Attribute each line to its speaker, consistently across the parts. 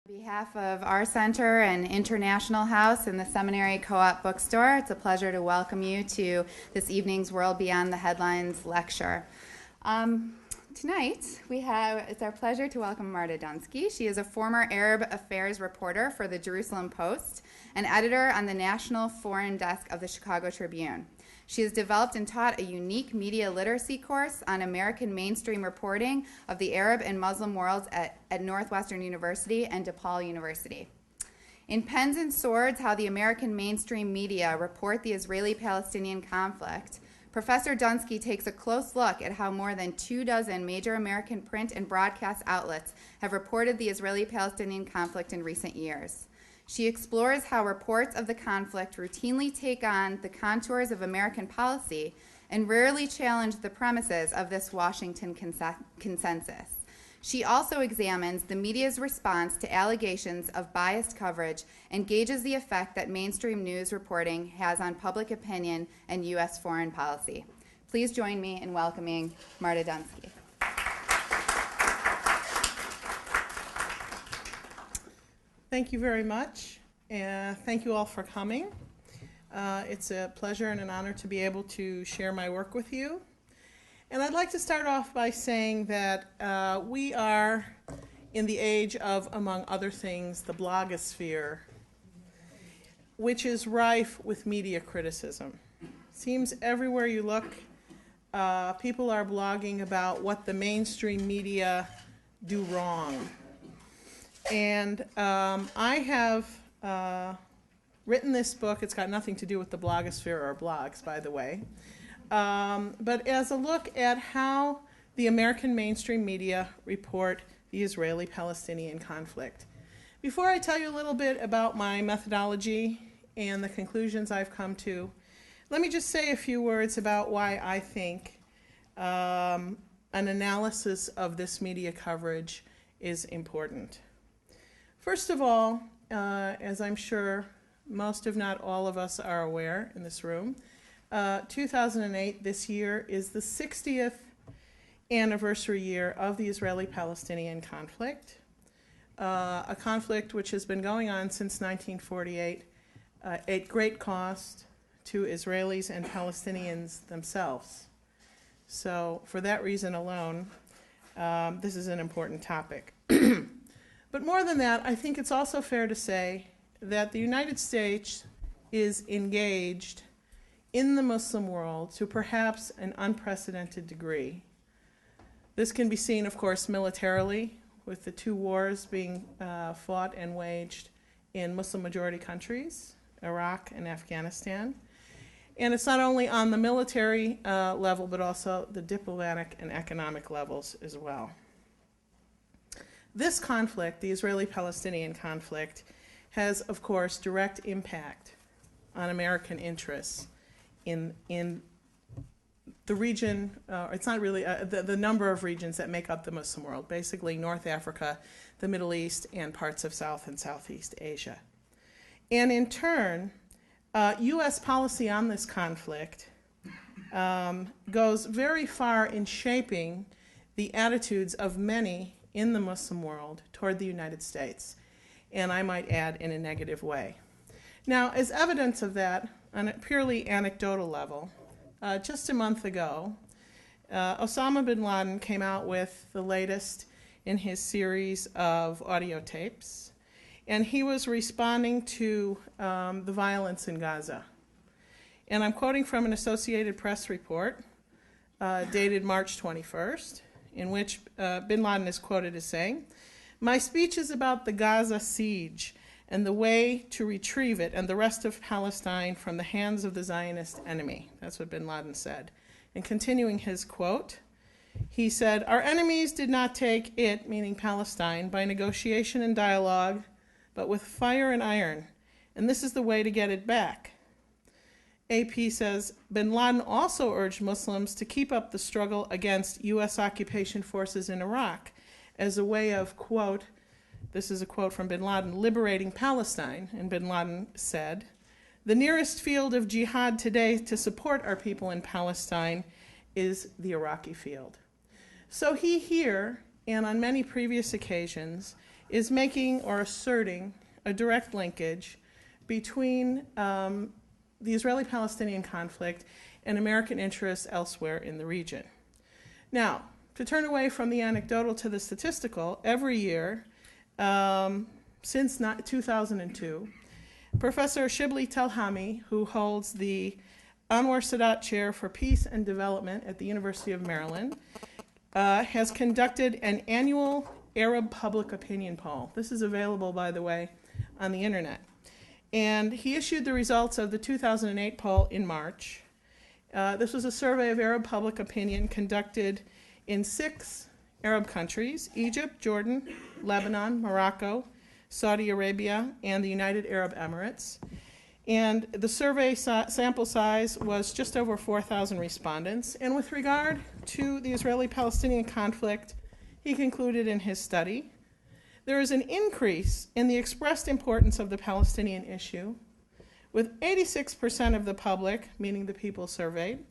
Speaker 1: On behalf of our center and International House and the Seminary Co-op Bookstore, it's a pleasure to welcome you to this evening's World Beyond the Headlines lecture. Tonight, it's our pleasure to welcome Marda Dunsky. She is a former Arab Affairs reporter for the Jerusalem Post and editor on the National Foreign Desk of the Chicago Tribune. She has developed and taught a unique media literacy course on American mainstream reporting of the Arab and Muslim worlds at Northwestern University and DePaul University. In Pens and Swords, How the American Mainstream Media Report the Israeli-Palestinian Conflict, Professor Dunsky takes a close look at how more than 24 major American print and broadcast outlets have reported the Israeli-Palestinian conflict in recent years. She explores how reports of the conflict routinely take on the contours of American policy and rarely challenge the premises of this Washington consensus. She also examines the media's response to allegations of biased coverage and gauges the effect that mainstream news reporting has on public opinion and U.S. foreign policy. Please join me in welcoming Marda Dunsky.
Speaker 2: Thank you very much, and thank you all for coming. It's a pleasure and an honor to be able to share my work with you. And I'd like to start off by saying that we are in the age of, among other things, the blogosphere, which is rife with media criticism. Seems everywhere you look, people are blogging about what the mainstream media do wrong. And I have written this book. It's got nothing to do with the blogosphere or blogs, by the way. But as a look at how the American mainstream media report the Israeli-Palestinian conflict. Before I tell you a little bit about my methodology and the conclusions I've come to, let me just say a few words about why I think an analysis of this media coverage is important. First of all, as I'm sure most, if not all of us are aware in this room, 2008, this year, is the 60th anniversary year of the Israeli-Palestinian conflict, a conflict which has been going on since 1948 at great cost to Israelis and Palestinians themselves. So for that reason alone, this is an important topic. But more than that, I think it's also fair to say that the United States is engaged in the Muslim world to perhaps an unprecedented degree. This can be seen, of course, militarily, with the two wars being fought and waged in Muslim-majority countries, Iraq and Afghanistan. And it's not only on the military level, but also the diplomatic and economic levels as well. This conflict, the Israeli-Palestinian conflict, has, of course, direct impact on American interests in the region, it's not really, the number of regions that make up the Muslim world, basically North Africa, the Middle East, and parts of South and Southeast Asia. And in turn, U.S. policy on this conflict goes very far in shaping the attitudes of many in the Muslim world toward the United States, and I might add in a negative way. Now, as evidence of that, on a purely anecdotal level, just a month ago, Osama bin Laden came out with the latest in his series of audio tapes, and he was responding to the violence in Gaza. And I'm quoting from an Associated Press report dated March 21st, in which bin Laden is quoted as saying, "My speech is about the Gaza siege and the way to retrieve it and the rest of Palestine from the hands of the Zionist enemy." That's what bin Laden said. And continuing his quote, he said, "Our enemies did not take it," meaning Palestine, "by negotiation and dialogue, but with fire and iron, and this is the way to get it back." AP says, bin Laden also urged Muslims to keep up the struggle against U.S. occupation forces in Iraq as a way of, quote, this is a quote from bin Laden, "liberating Palestine." And bin Laden said, "The nearest field of jihad today to support our people in Palestine is the Iraqi field." So he here, and on many previous occasions, is making or asserting a direct linkage between the Israeli-Palestinian conflict and American interests elsewhere in the region. Now, to turn away from the anecdotal to the statistical, every year since 2002, Professor Shibli Telhami, who holds the Anwar Sadat Chair for Peace and Development at the University of Maryland, has conducted an annual Arab public opinion poll. This is available, by the way, on the internet. And he issued the results of the 2008 poll in March. This was a survey of Arab public opinion conducted in 6 Arab countries: Egypt, Jordan, Lebanon, Morocco, Saudi Arabia, and the United Arab Emirates. And the survey sample size was just over 4,000 respondents. And with regard to the Israeli-Palestinian conflict, he concluded in his study, there is an increase in the expressed importance of the Palestinian issue, with 86% of the public, meaning the people surveyed,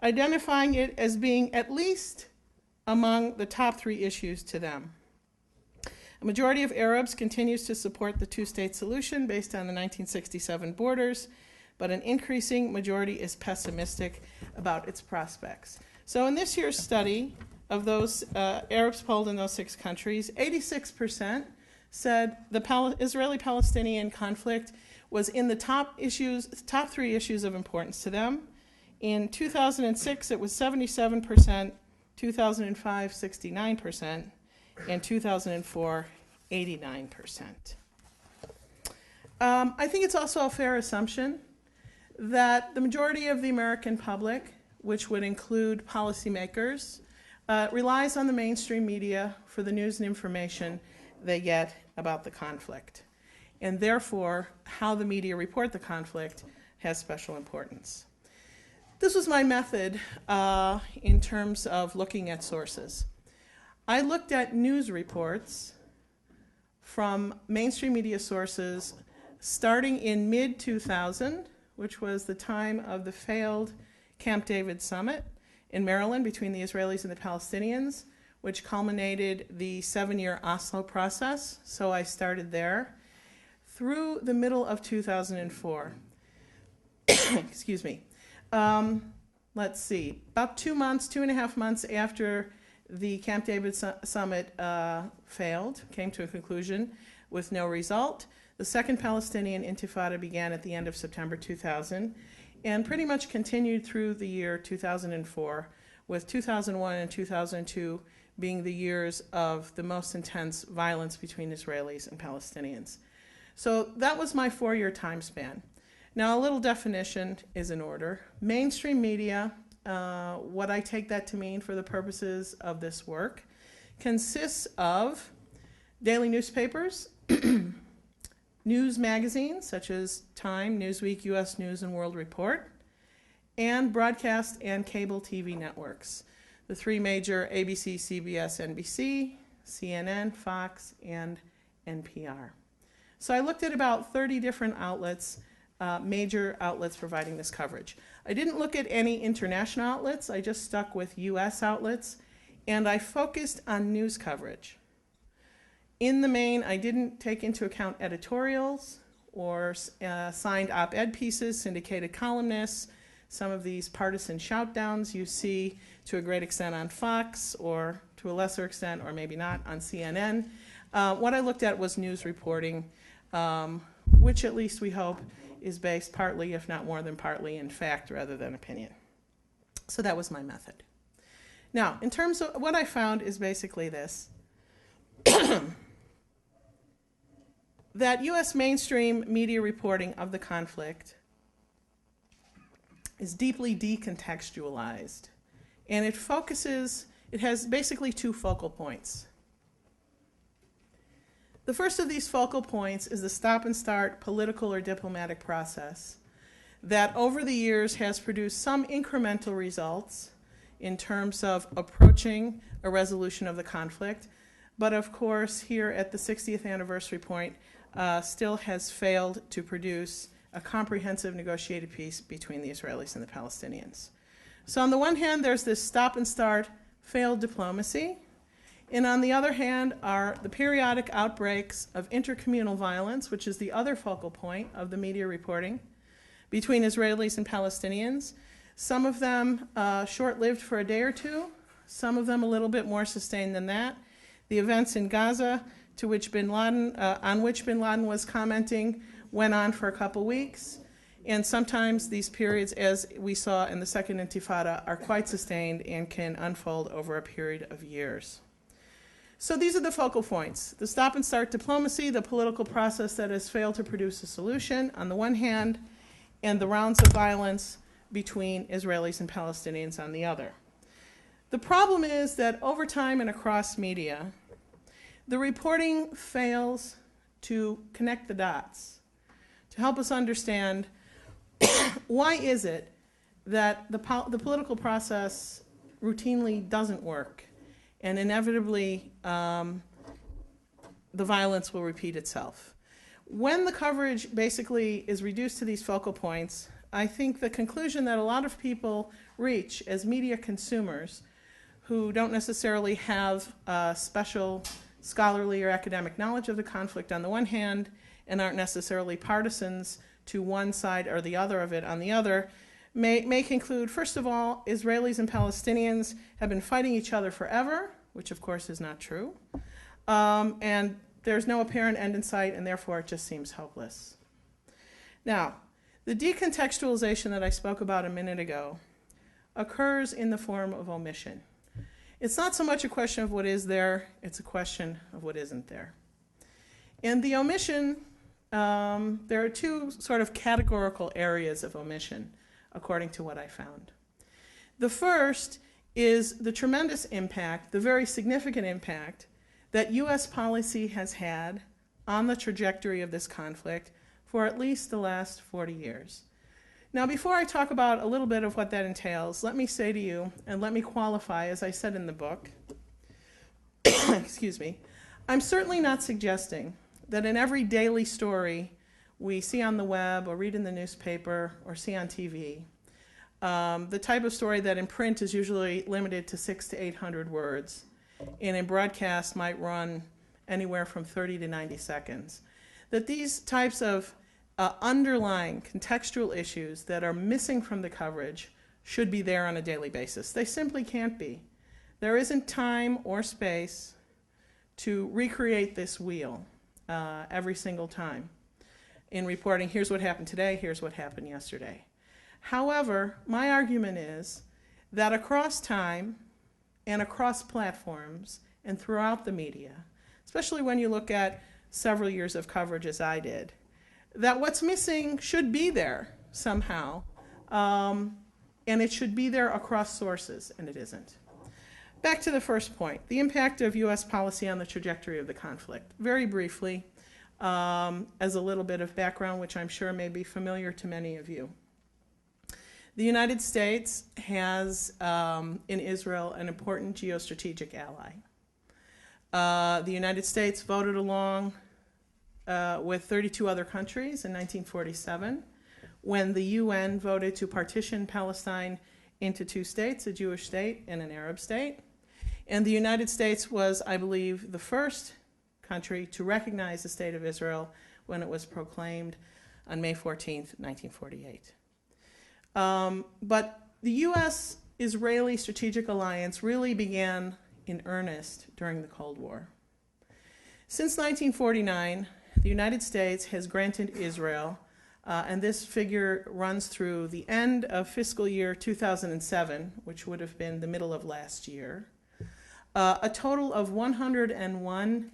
Speaker 2: identifying it as being at least among the top 3 issues to them. A majority of Arabs continues to support the two-state solution based on the 1967 borders, but an increasing majority is pessimistic about its prospects. So in this year's study of those Arabs polled in those 6 countries, 86% said the Israeli-Palestinian conflict was in the top 3 issues of importance to them. In 2006, it was 77%, 2005, 69%, and 2004, 89%. I think it's also a fair assumption that the majority of the American public, which would include policymakers, relies on the mainstream media for the news and information they get about the conflict. And therefore, how the media report the conflict has special importance. This was my method in terms of looking at sources. I looked at news reports from mainstream media sources starting in mid-2000, which was the time of the failed Camp David summit in Maryland between the Israelis and the Palestinians, which culminated the 7-year Oslo process. So I started there through the middle of 2004. Excuse me. Let's see, about 2.5 months after the Camp David summit failed, came to a conclusion with no result, the second Palestinian Intifada began at the end of September 2000 and pretty much continued through the year 2004, with 2001 and 2002 being the years of the most intense violence between Israelis and Palestinians. So that was my 4-year time span. Now, a little definition is in order. Mainstream media, what I take that to mean for the purposes of this work, consists of daily newspapers, news magazines such as Time, Newsweek, U.S. News and World Report, and broadcast and cable TV networks. The 3 major ABC, CBS, NBC, CNN, Fox, and NPR. So I looked at about 30 different outlets, major outlets providing this coverage. I didn't look at any international outlets. I just stuck with U.S. outlets, and I focused on news coverage. In the main, I didn't take into account editorials or signed op-ed pieces, syndicated columnists, some of these partisan shoutdowns you see to a great extent on Fox, or to a lesser extent, or maybe not, on CNN. What I looked at was news reporting, which at least we hope is based partly, if not more than partly, in fact rather than opinion. So that was my method. Now, in terms of what I found is basically this, that U.S. mainstream media reporting of the conflict is deeply decontextualized, and it has basically 2 focal points. The first of these focal points is the stop-and-start political or diplomatic process that over the years has produced some incremental results in terms of approaching a resolution of the conflict, but of course here at the 60th anniversary point still has failed to produce a comprehensive negotiated peace between the Israelis and the Palestinians. So on the one hand, there's this stop-and-start failed diplomacy, And on the other hand are the periodic outbreaks of intercommunal violence, which is the other focal point of the media reporting, between Israelis and Palestinians. Some of them short-lived for a day or two, some of them a little bit more sustained than that. The events in Gaza, on which bin Laden was commenting, went on for a couple weeks. And sometimes these periods, as we saw in the Second Intifada, are quite sustained and can unfold over a period of years. So these are the focal points. The stop-and-start diplomacy, the political process that has failed to produce a solution on the one hand, and the rounds of violence between Israelis and Palestinians on the other. The problem is that over time and across media, the reporting fails to connect the dots, to help us understand why is it that the political process routinely doesn't work, and inevitably the violence will repeat itself. When the coverage basically is reduced to these focal points, I think the conclusion that a lot of people reach as media consumers who don't necessarily have special scholarly or academic knowledge of the conflict on the one hand, and aren't necessarily partisans to one side or the other of it on the other, may conclude, first of all, Israelis and Palestinians have been fighting each other forever, which of course is not true, and there's no apparent end in sight, and therefore it just seems hopeless. Now, the decontextualization that I spoke about a minute ago occurs in the form of omission. It's not so much a question of what is there, it's a question of what isn't there. And the omission, there are two sort of categorical areas of omission, according to what I found. The first is the tremendous impact, the very significant impact, that U.S. policy has had on the trajectory of this conflict for at least the last 40 years. Now, before I talk about a little bit of what that entails, let me say to you, and let me qualify, as I said in the book, excuse me, I'm certainly not suggesting that in every daily story we see on the web or read in the newspaper or see on TV, the type of story that in print is usually limited to 600 to 800 words, and in broadcast might run anywhere from 30 to 90 seconds, that these types of underlying contextual issues that are missing from the coverage should be there on a daily basis. They simply can't be. There isn't time or space to recreate this wheel every single time in reporting, here's what happened today, here's what happened yesterday. However, my argument is that across time and across platforms and throughout the media, especially when you look at several years of coverage as I did, that what's missing should be there somehow, and it should be there across sources, and it isn't. Back to the first point, the impact of U.S. policy on the trajectory of the conflict. Very briefly, as a little bit of background, which I'm sure may be familiar to many of you. The United States has in Israel an important geostrategic ally. The United States voted along with 32 other countries in 1947 when the UN voted to partition Palestine into two states, a Jewish state and an Arab state. And the United States was, I believe, the first country to recognize the state of Israel when it was proclaimed on May 14th, 1948. But the U.S.-Israeli strategic alliance really began in earnest during the Cold War. Since 1949, the United States has granted Israel, and this figure runs through the end of fiscal year 2007, which would have been the middle of last year, a total of $101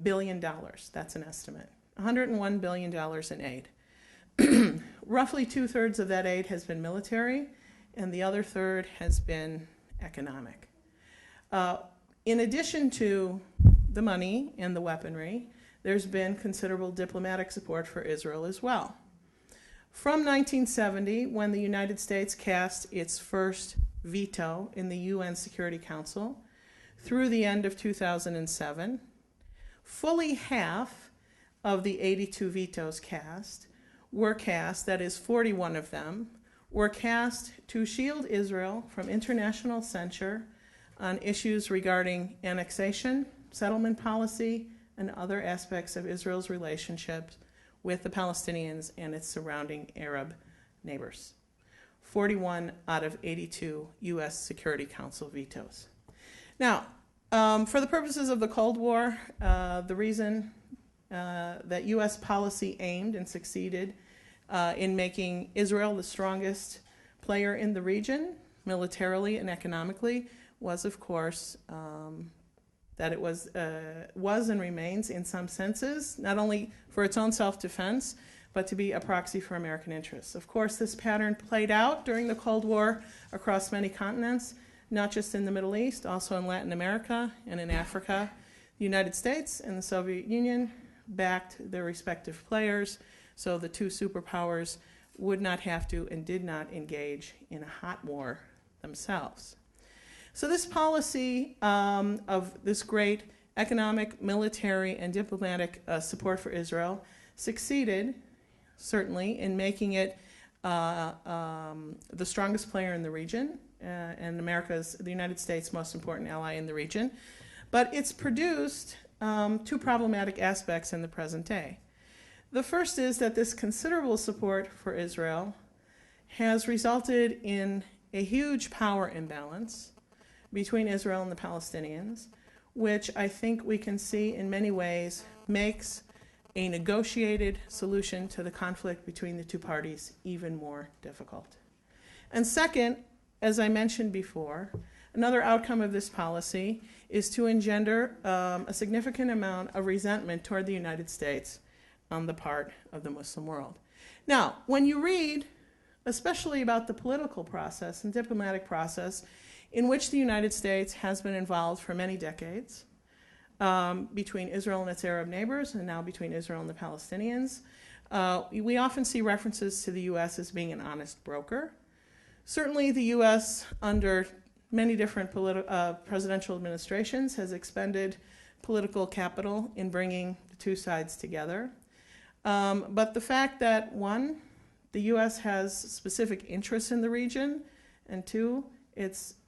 Speaker 2: billion. That's an estimate. $101 billion in aid. Roughly 2/3 of that aid has been military, and the other third has been economic. In addition to the money and the weaponry, there's been considerable diplomatic support for Israel as well. From 1970, when the United States cast its first veto in the UN Security Council, through the end of 2007, fully half of the 82 vetoes cast were cast, that is 41 of them, were cast to shield Israel from international censure on issues regarding annexation, settlement policy, and other aspects of Israel's relationship with the Palestinians and its surrounding Arab neighbors. 41 out of 82 U.S. Security Council vetoes. Now, for the purposes of the Cold War, the reason that U.S. policy aimed and succeeded in making Israel the strongest player in the region, militarily and economically, was, of course, that it was and remains, in some senses, not only for its own self-defense, but to be a proxy for American interests. Of course, this pattern played out during the Cold War across many continents, not just in the Middle East, also in Latin America and in Africa. The United States and the Soviet Union backed their respective players, so the two superpowers would not have to and did not engage in a hot war themselves. So this policy of this great economic, military, and diplomatic support for Israel succeeded, certainly, in making it the strongest player in the region, and the United States' most important ally in the region. But it's produced two problematic aspects in the present day. The first is that this considerable support for Israel has resulted in a huge power imbalance between Israel and the Palestinians, which I think we can see in many ways makes a negotiated solution to the conflict between the two parties even more difficult. And second, as I mentioned before, another outcome of this policy is to engender a significant amount of resentment toward the United States on the part of the Muslim world. Now, when you read, especially about the political process and diplomatic process in which the United States has been involved for many decades, between Israel and its Arab neighbors, and now between Israel and the Palestinians, we often see references to the U.S. as being an honest broker. Certainly the U.S., under many different presidential administrations, has expended political capital in bringing the two sides together. But the fact that, one, the U.S. has specific interests in the region, and two,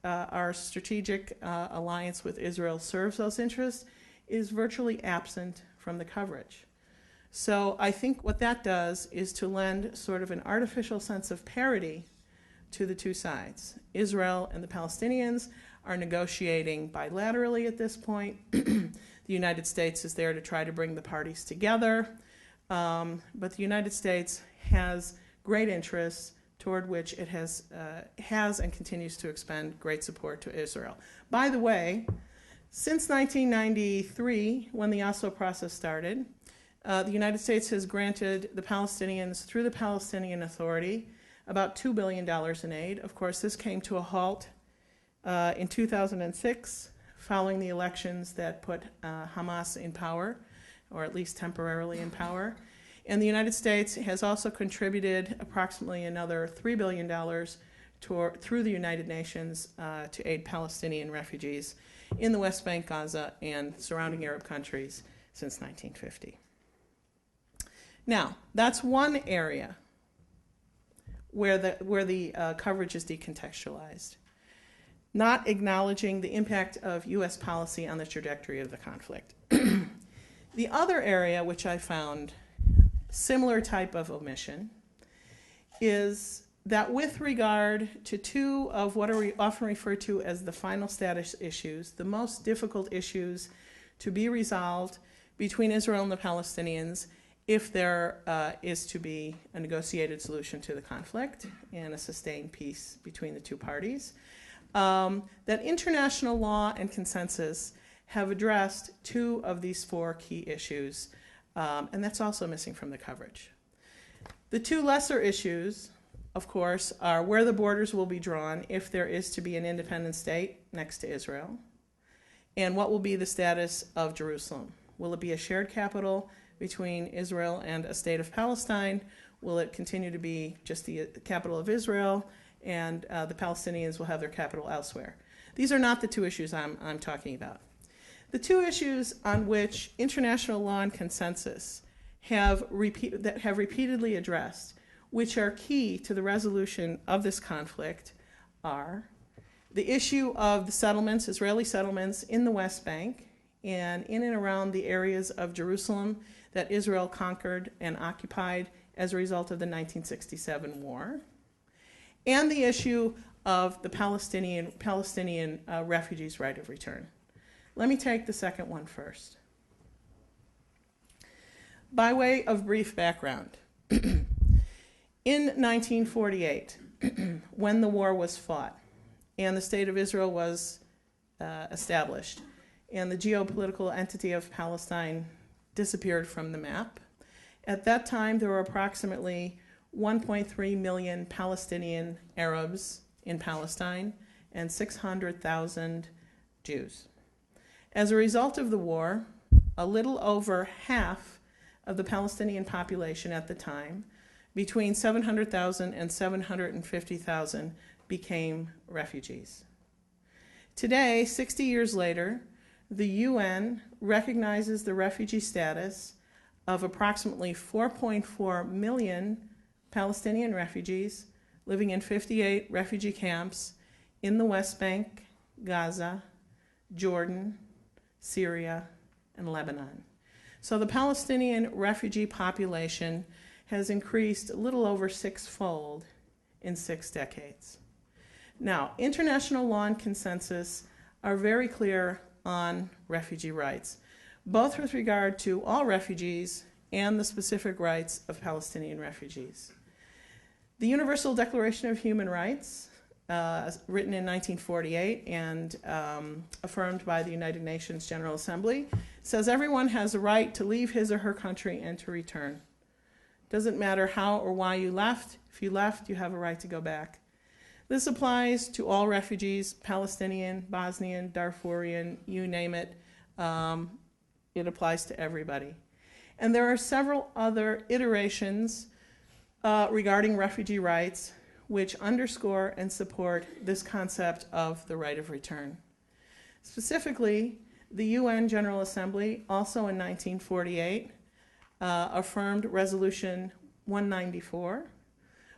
Speaker 2: our strategic alliance with Israel serves those interests, is virtually absent from the coverage. So I think what that does is to lend sort of an artificial sense of parity to the two sides. Israel and the Palestinians are negotiating bilaterally at this point. The United States is there to try to bring the parties together. But the United States has great interests toward which it has and continues to expend great support to Israel. By the way, since 1993, when the Oslo process started, the United States has granted the Palestinians, through the Palestinian Authority, about $2 billion in aid. Of course, this came to a halt in 2006, following the elections that put Hamas in power, or at least temporarily in power. And the United States has also contributed approximately another $3 billion through the United Nations to aid Palestinian refugees in the West Bank, Gaza, and surrounding Arab countries since 1950. Now, that's one area where the coverage is decontextualized, not acknowledging the impact of U.S. policy on the trajectory of the conflict. The other area, which I found similar type of omission, is that with regard to two of what are often referred to as the final status issues, the most difficult issues to be resolved between Israel and the Palestinians, if there is to be a negotiated solution to the conflict and a sustained peace between the two parties, that international law and consensus have addressed two of these four key issues, and that's also missing from the coverage. The two lesser issues, of course, are where the borders will be drawn if there is to be an independent state next to Israel, and what will be the status of Jerusalem. Will it be a shared capital between Israel and a state of Palestine? Will it continue to be just the capital of Israel, and the Palestinians will have their capital elsewhere? These are not the two issues I'm talking about. The two issues on which international law and consensus have repeatedly addressed, which are key to the resolution of this conflict, are the issue of the settlements, Israeli settlements in the West Bank and in and around the areas of Jerusalem that Israel conquered and occupied as a result of the 1967 war, and the issue of the Palestinian refugees' right of return. Let me take the second one first. By way of brief background, in 1948, when the war was fought and the State of Israel was established and the geopolitical entity of Palestine disappeared from the map, at that time there were approximately 1.3 million Palestinian Arabs in Palestine and 600,000 Jews. As a result of the war, a little over half of the Palestinian population at the time, between 700,000 and 750,000, became refugees. Today, 60 years later, the UN recognizes the refugee status of approximately 4.4 million Palestinian refugees living in 58 refugee camps in the West Bank, Gaza, Jordan, Syria, and Lebanon. So the Palestinian refugee population has increased a little over sixfold in 6 decades. Now, international law and consensus are very clear on refugee rights, both with regard to all refugees and the specific rights of Palestinian refugees. The Universal Declaration of Human Rights, written in 1948 and affirmed by the United Nations General Assembly, says everyone has a right to leave his or her country and to return. Doesn't matter how or why you left. If you left, you have a right to go back. This applies to all refugees, Palestinian, Bosnian, Darfurian, you name it. It applies to everybody. And there are several other iterations regarding refugee rights which underscore and support this concept of the right of return. Specifically, the UN General Assembly, also in 1948, affirmed Resolution 194,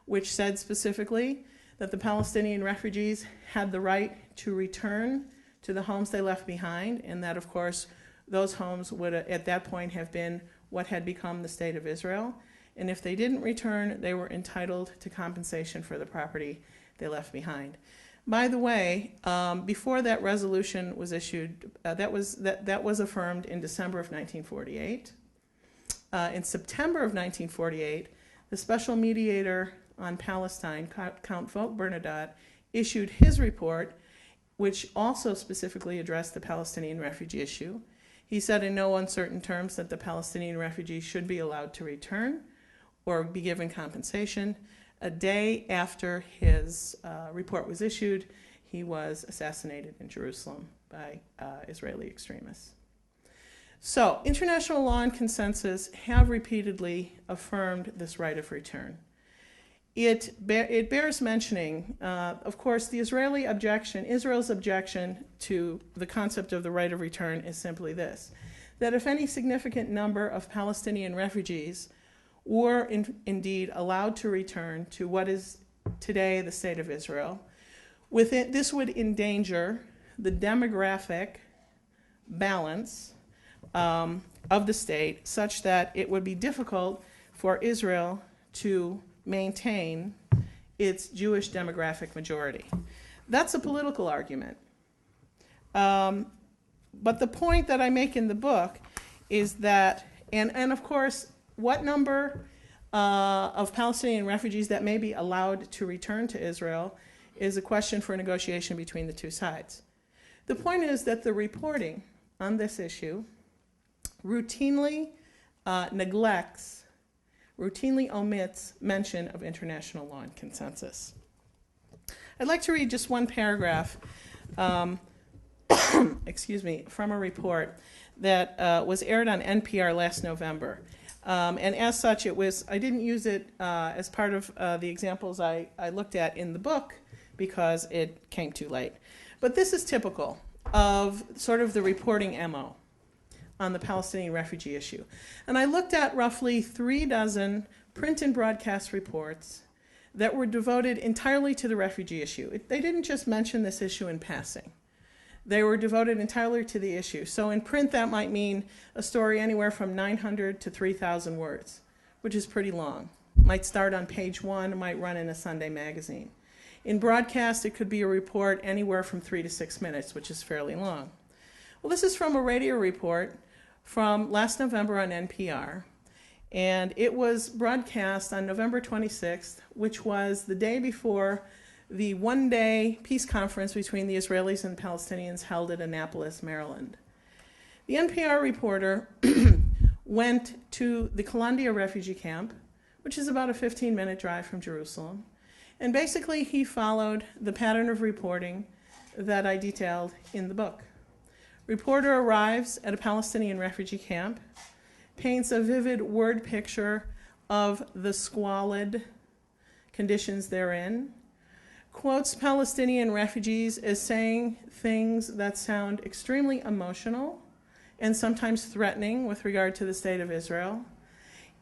Speaker 2: which said specifically that the Palestinian refugees had the right to return to the homes they left behind, and that, of course, those homes would at that point have been what had become the State of Israel. And if they didn't return, they were entitled to compensation for the property they left behind. By the way, before that resolution was issued, that was affirmed in December of 1948. In September of 1948, the special mediator on Palestine, Count Vogel Bernadotte, issued his report, which also specifically addressed the Palestinian refugee issue. He said in no uncertain terms that the Palestinian refugees should be allowed to return or be given compensation. A day after his report was issued, he was assassinated in Jerusalem by Israeli extremists. So, international law and consensus have repeatedly affirmed this right of return. It bears mentioning, of course, the Israel's objection to the concept of the right of return is simply this, that if any significant number of Palestinian refugees were indeed allowed to return to what is today the State of Israel, this would endanger the demographic balance of the state such that it would be difficult for Israel to maintain its Jewish demographic majority. That's a political argument. But the point that I make in the book is that, and of course, what number of Palestinian refugees that may be allowed to return to Israel is a question for negotiation between the two sides. The point is that the reporting on this issue routinely omits mention of international law and consensus. I'd like to read just one paragraph, from a report that was aired on NPR last November. And as such, I didn't use it as part of the examples I looked at in the book because it came too late. But this is typical of sort of the reporting MO on the Palestinian refugee issue. And I looked at roughly 36 print and broadcast reports that were devoted entirely to the refugee issue. They didn't just mention this issue in passing. They were devoted entirely to the issue. So in print, that might mean a story anywhere from 900 to 3,000 words, which is pretty long. Might start on page 1, might run in a Sunday magazine. In broadcast, it could be a report anywhere from 3 to 6 minutes, which is fairly long. Well, this is from a radio report from last November on NPR, and it was broadcast on November 26th, which was the day before the one-day peace conference between the Israelis and Palestinians held at Annapolis, Maryland. The NPR reporter went to the Kalandia refugee camp, which is about a 15-minute drive from Jerusalem, and basically he followed the pattern of reporting that I detailed in the book. Reporter arrives at a Palestinian refugee camp, paints a vivid word picture of the squalid conditions therein, quotes Palestinian refugees as saying things that sound extremely emotional and sometimes threatening with regard to the state of Israel,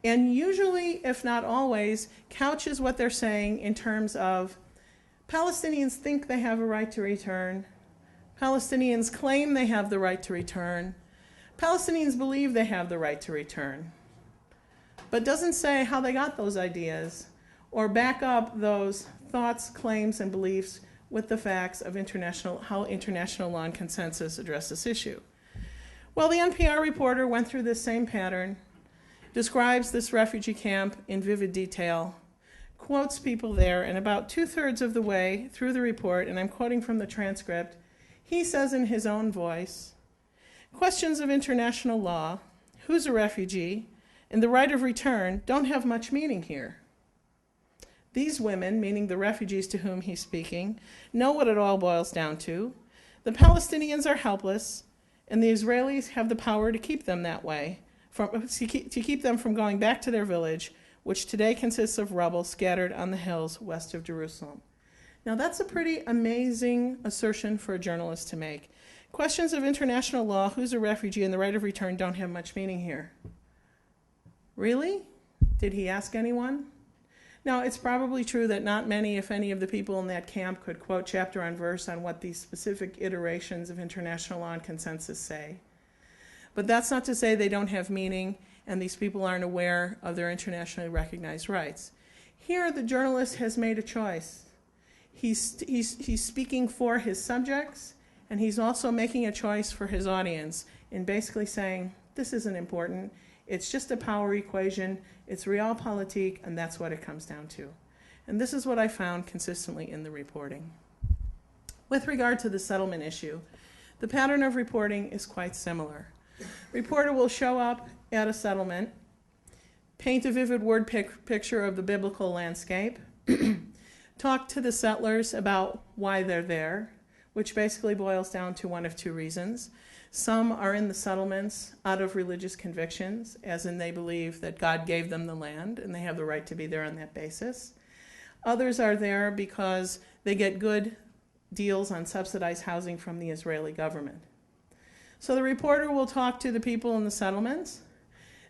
Speaker 2: and usually, if not always, couches what they're saying in terms of Palestinians think they have a right to return, Palestinians claim they have the right to return, Palestinians believe they have the right to return, but doesn't say how they got those ideas or back up those thoughts, claims, and beliefs with the facts of how international law and consensus address this issue. Well, the NPR reporter went through this same pattern, describes this refugee camp in vivid detail, quotes people there, and about 2/3 of the way through the report, and I'm quoting from the transcript, he says in his own voice, "Questions of international law, who's a refugee, and the right of return don't have much meaning here. These women," meaning the refugees to whom he's speaking, "know what it all boils down to. The Palestinians are helpless, and the Israelis have the power to keep them that way, to keep them from going back to their village, which today consists of rubble scattered on the hills west of Jerusalem." Now that's a pretty amazing assertion for a journalist to make. Questions of international law, who's a refugee, and the right of return don't have much meaning here. Really? Did he ask anyone? Now, it's probably true that not many, if any, of the people in that camp could quote chapter and verse on what these specific iterations of international law and consensus say. But that's not to say they don't have meaning and these people aren't aware of their internationally recognized rights. Here, the journalist has made a choice. He's speaking for his subjects, and he's also making a choice for his audience in basically saying, this isn't important. It's just a power equation. It's realpolitik, and that's what it comes down to. And this is what I found consistently in the reporting. With regard to the settlement issue, the pattern of reporting is quite similar. Reporter will show up at a settlement, paint a vivid word picture of the biblical landscape, talk to the settlers about why they're there, which basically boils down to one of two reasons. Some are in the settlements out of religious convictions, as in they believe that God gave them the land and they have the right to be there on that basis. Others are there because they get good deals on subsidized housing from the Israeli government. So the reporter will talk to the people in the settlements,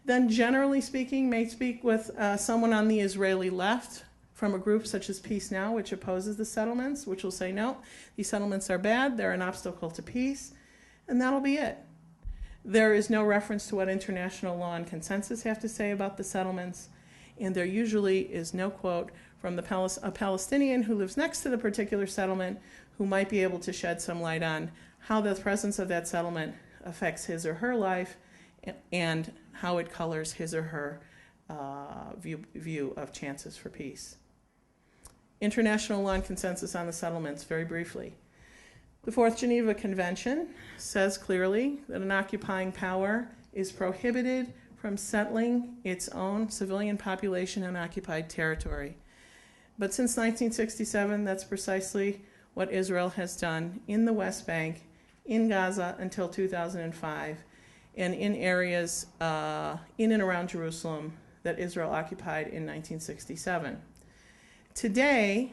Speaker 2: then generally speaking may speak with someone on the Israeli left from a group such as Peace Now, which opposes the settlements, which will say, no, these settlements are bad, they're an obstacle to peace, and that'll be it. There is no reference to what international law and consensus have to say about the settlements, and there usually is no quote from a Palestinian who lives next to the particular settlement who might be able to shed some light on how the presence of that settlement affects his or her life and how it colors his or her view of chances for peace. International law and consensus on the settlements, very briefly. The Fourth Geneva Convention says clearly that an occupying power is prohibited from settling its own civilian population in occupied territory. But since 1967, that's precisely what Israel has done in the West Bank, in Gaza until 2005, and in areas in and around Jerusalem that Israel occupied in 1967. Today,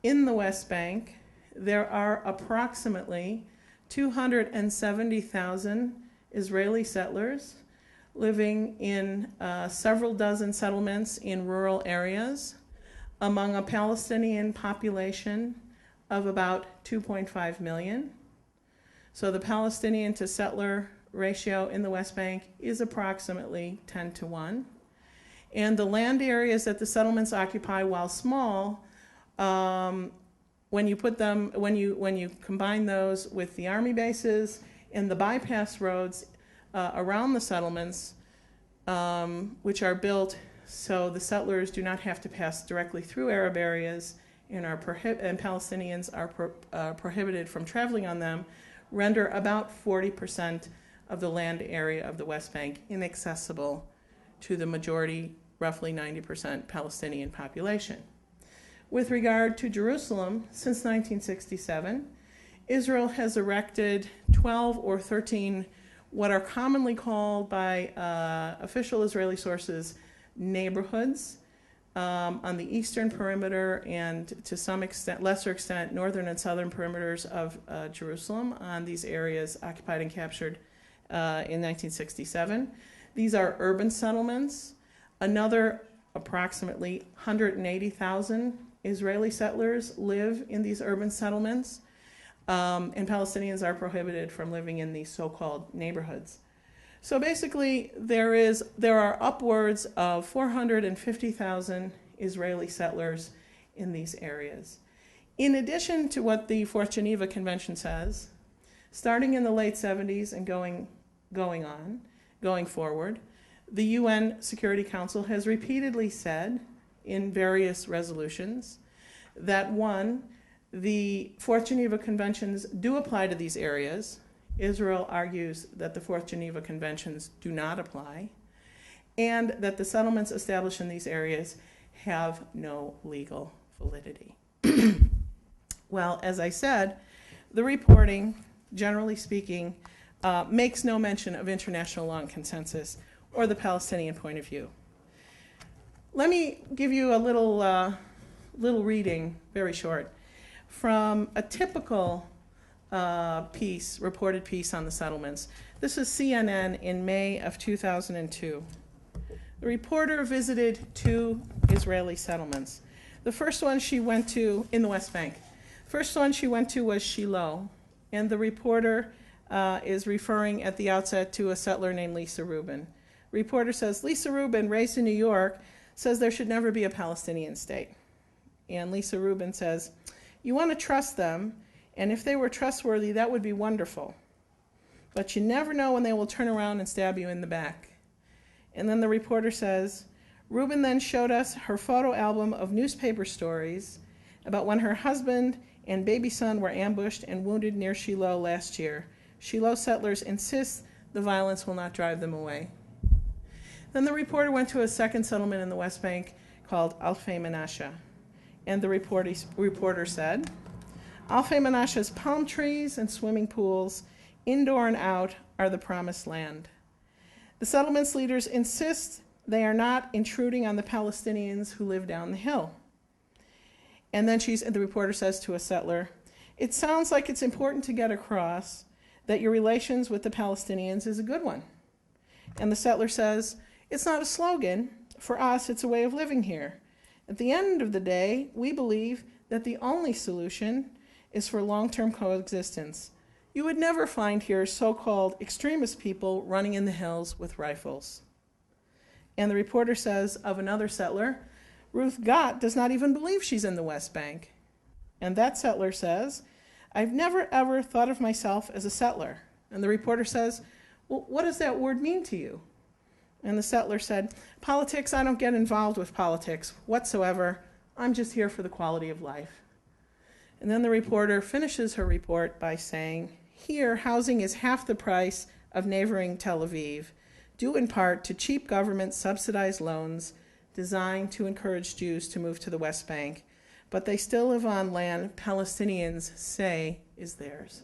Speaker 2: in the West Bank, there are approximately 270,000 Israeli settlers living in several dozen settlements in rural areas. among a Palestinian population of about 2.5 million. So the Palestinian to settler ratio in the West Bank is approximately 10 to 1. And the land areas that the settlements occupy, while small, when you combine those with the army bases and the bypass roads around the settlements, which are built so the settlers do not have to pass directly through Arab areas and Palestinians are prohibited from traveling on them, render about 40% of the land area of the West Bank inaccessible to the majority, roughly 90% Palestinian population. With regard to Jerusalem, since 1967, Israel has erected 12 or 13 what are commonly called by official Israeli sources neighborhoods on the eastern perimeter and to some extent, lesser extent, northern and southern perimeters of Jerusalem on these areas occupied and captured in 1967. These are urban settlements. Another approximately 180,000 Israeli settlers live in these urban settlements, and Palestinians are prohibited from living in these so-called neighborhoods. So basically, there are upwards of 450,000 Israeli settlers in these areas. In addition to what the Fourth Geneva Convention says, starting in the late 70s and going forward, the UN Security Council has repeatedly said in various resolutions that one, the Fourth Geneva Conventions do apply to these areas. Israel argues that the Fourth Geneva Conventions do not apply, and that the settlements established in these areas have no legal validity. Well, as I said, the reporting, generally speaking, makes no mention of international law and consensus or the Palestinian point of view. Let me give you a little reading, very short, from a typical reported piece on the settlements. This is CNN in May of 2002. The reporter visited 2 Israeli settlements. The first one she went to in the West Bank. First one she went to was Shiloh, and the reporter is referring at the outset to a settler named Lisa Rubin. Reporter says, Lisa Rubin, raised in New York, says there should never be a Palestinian state. And Lisa Rubin says, you want to trust them, and if they were trustworthy, that would be wonderful. But you never know when they will turn around and stab you in the back. And then the reporter says, Rubin then showed us her photo album of newspaper stories about when her husband and baby son were ambushed and wounded near Shiloh last year. Shiloh settlers insist the violence will not drive them away. Then the reporter went to a second settlement in the West Bank called Alfei Menashe. And the reporter said, Alfei Menashe's palm trees and swimming pools, indoor and out, are the promised land. The settlement's leaders insist they are not intruding on the Palestinians who live down the hill. And then the reporter says to a settler, it sounds like it's important to get across that your relations with the Palestinians is a good one. And the settler says, it's not a slogan. For us, it's a way of living here. At the end of the day, we believe that the only solution is for long-term coexistence. You would never find here so-called extremist people running in the hills with rifles. And the reporter says of another settler, Ruth Gott does not even believe she's in the West Bank. And that settler says, I've never ever thought of myself as a settler. And the reporter says, well, what does that word mean to you? And the settler said, politics, I don't get involved with politics whatsoever. I'm just here for the quality of life. And then the reporter finishes her report by saying, here, housing is half the price of neighboring Tel Aviv, due in part to cheap government subsidized loans designed to encourage Jews to move to the West Bank, but they still live on land Palestinians say is theirs.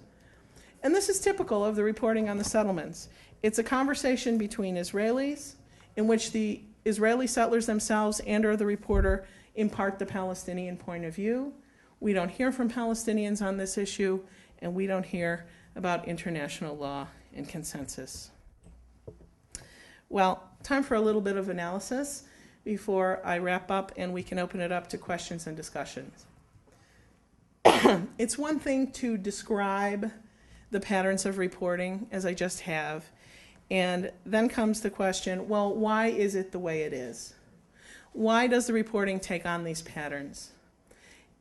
Speaker 2: And this is typical of the reporting on the settlements. It's a conversation between Israelis in which the Israeli settlers themselves and/or the reporter impart the Palestinian point of view. We don't hear from Palestinians on this issue, and we don't hear about international law and consensus. Well, time for a little bit of analysis. before I wrap up and we can open it up to questions and discussions. It's one thing to describe the patterns of reporting, as I just have, and then comes the question, well, why is it the way it is? Why does the reporting take on these patterns?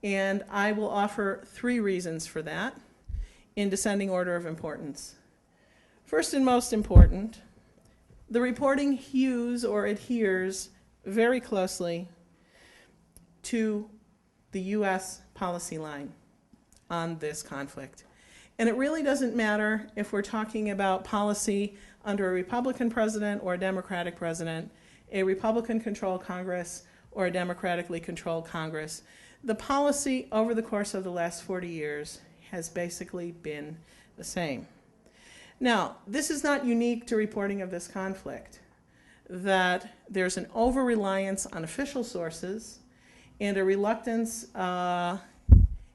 Speaker 2: And I will offer 3 reasons for that in descending order of importance. First and most important, the reporting hews or adheres very closely to the U.S. policy line on this conflict. And it really doesn't matter if we're talking about policy under a Republican president or a Democratic president, a Republican-controlled Congress or a democratically controlled Congress. The policy over the course of the last 40 years has basically been the same. Now, this is not unique to reporting of this conflict, that there's an over-reliance on official sources and a reluctance,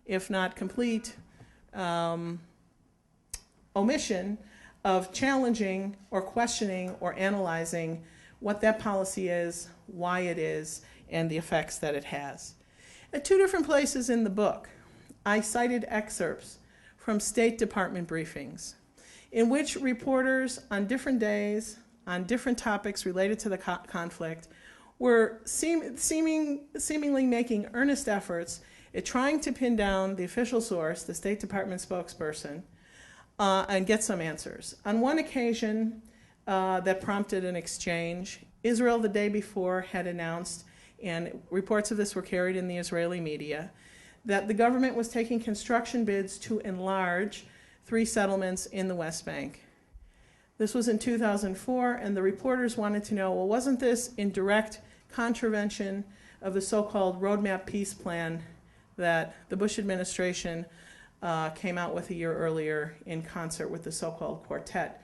Speaker 2: if not complete, omission of challenging or questioning or analyzing what that policy is, why it is, and the effects that it has. At 2 different places in the book, I cited excerpts from State Department briefings in which reporters on different days, on different topics related to the conflict, were seemingly making earnest efforts at trying to pin down the official source, the State Department spokesperson, and get some answers. On one occasion that prompted an exchange, Israel the day before had announced, and reports of this were carried in the Israeli media, that the government was taking construction bids to enlarge 3 settlements in the West Bank. This was in 2004, and the reporters wanted to know, well, wasn't this in direct contravention of the so-called Roadmap Peace Plan that the Bush administration came out with a year earlier in concert with the so-called Quartet,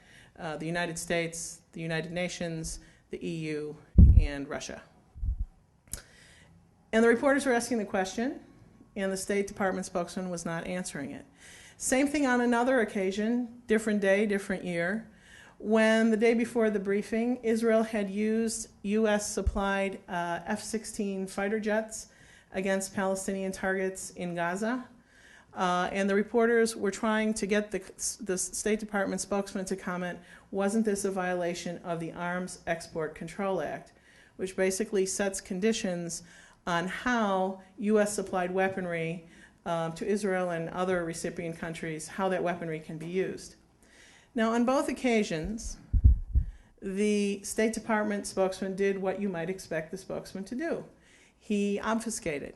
Speaker 2: the United States, the United Nations, the EU, and Russia. And the reporters were asking the question, and the State Department spokesman was not answering it. Same thing on another occasion, different day, different year, when the day before the briefing, Israel had used U.S.-supplied F-16 fighter jets against Palestinian targets in Gaza. And the reporters were trying to get the State Department spokesman to comment, wasn't this a violation of the Arms Export Control Act, which basically sets conditions on how U.S.-supplied weaponry to Israel and other recipient countries, how that weaponry can be used. Now, on both occasions, the State Department spokesman did what you might expect the spokesman to do. He obfuscated.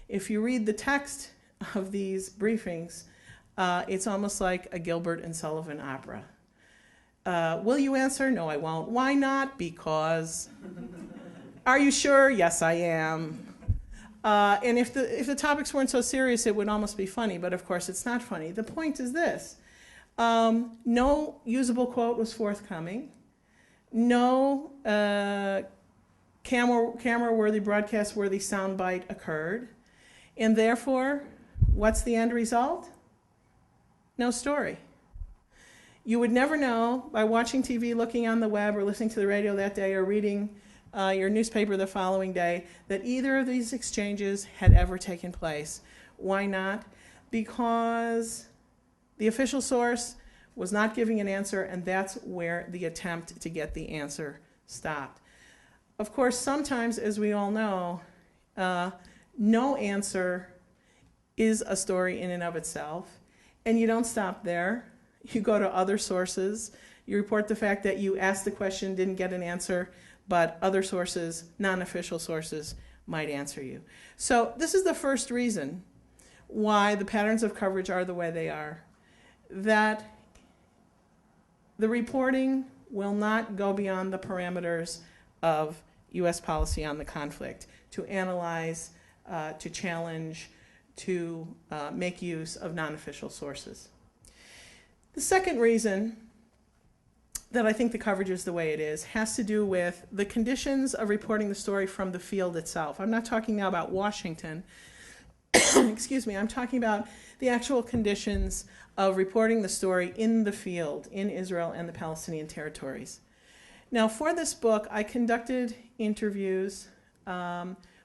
Speaker 2: If you read the text of these briefings, it's almost like a Gilbert and Sullivan opera. Will you answer? No, I won't. Why not? Because. Are you sure? Yes, I am. And if the topics weren't so serious, it would almost be funny, but of course it's not funny. The point is this. No usable quote was forthcoming. No camera-worthy, broadcast-worthy soundbite occurred. And therefore, what's the end result? No story. You would never know by watching TV, looking on the web, or listening to the radio that day, or reading your newspaper the following day, that either of these exchanges had ever taken place. Why not? Because the official source was not giving an answer, and that's where the attempt to get the answer stopped. Of course, sometimes, as we all know, no answer is a story in and of itself, and you don't stop there. You go to other sources. You report the fact that you asked the question, didn't get an answer, but other sources, non-official sources, might answer you. So this is the first reason why the patterns of coverage are the way they are, that the reporting will not go beyond the parameters of U.S. policy on the conflict to analyze, to challenge, to make use of non-official sources. The second reason that I think the coverage is the way it is has to do with the conditions of reporting the story from the field itself. I'm not talking now about Washington. Excuse me, I'm talking about the actual conditions of reporting the story in the field, in Israel and the Palestinian territories. Now, for this book, I conducted interviews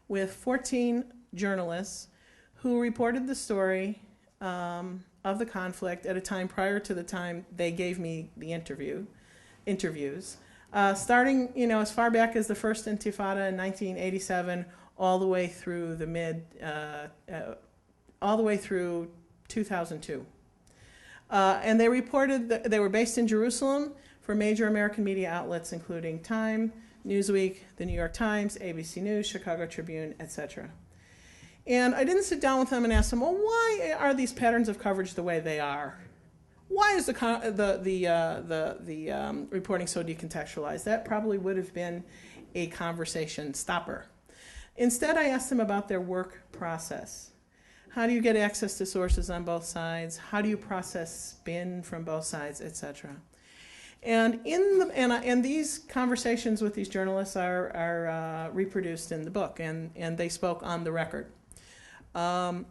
Speaker 2: with 14 journalists who reported the story of the conflict at a time prior to the time they gave me the interviews, starting, as far back as the first Intifada in 1987, all the way through all the way through 2002. And they reported that they were based in Jerusalem for major American media outlets, including Time, Newsweek, the New York Times, ABC News, Chicago Tribune, etc. And I didn't sit down with them and ask them, well, why are these patterns of coverage the way they are? Why is the reporting so decontextualized? That probably would have been a conversation stopper. Instead, I asked them about their work process. How do you get access to sources on both sides? How do you process spin from both sides, etc.? And these conversations with these journalists are reproduced in the book, and they spoke on the record. 3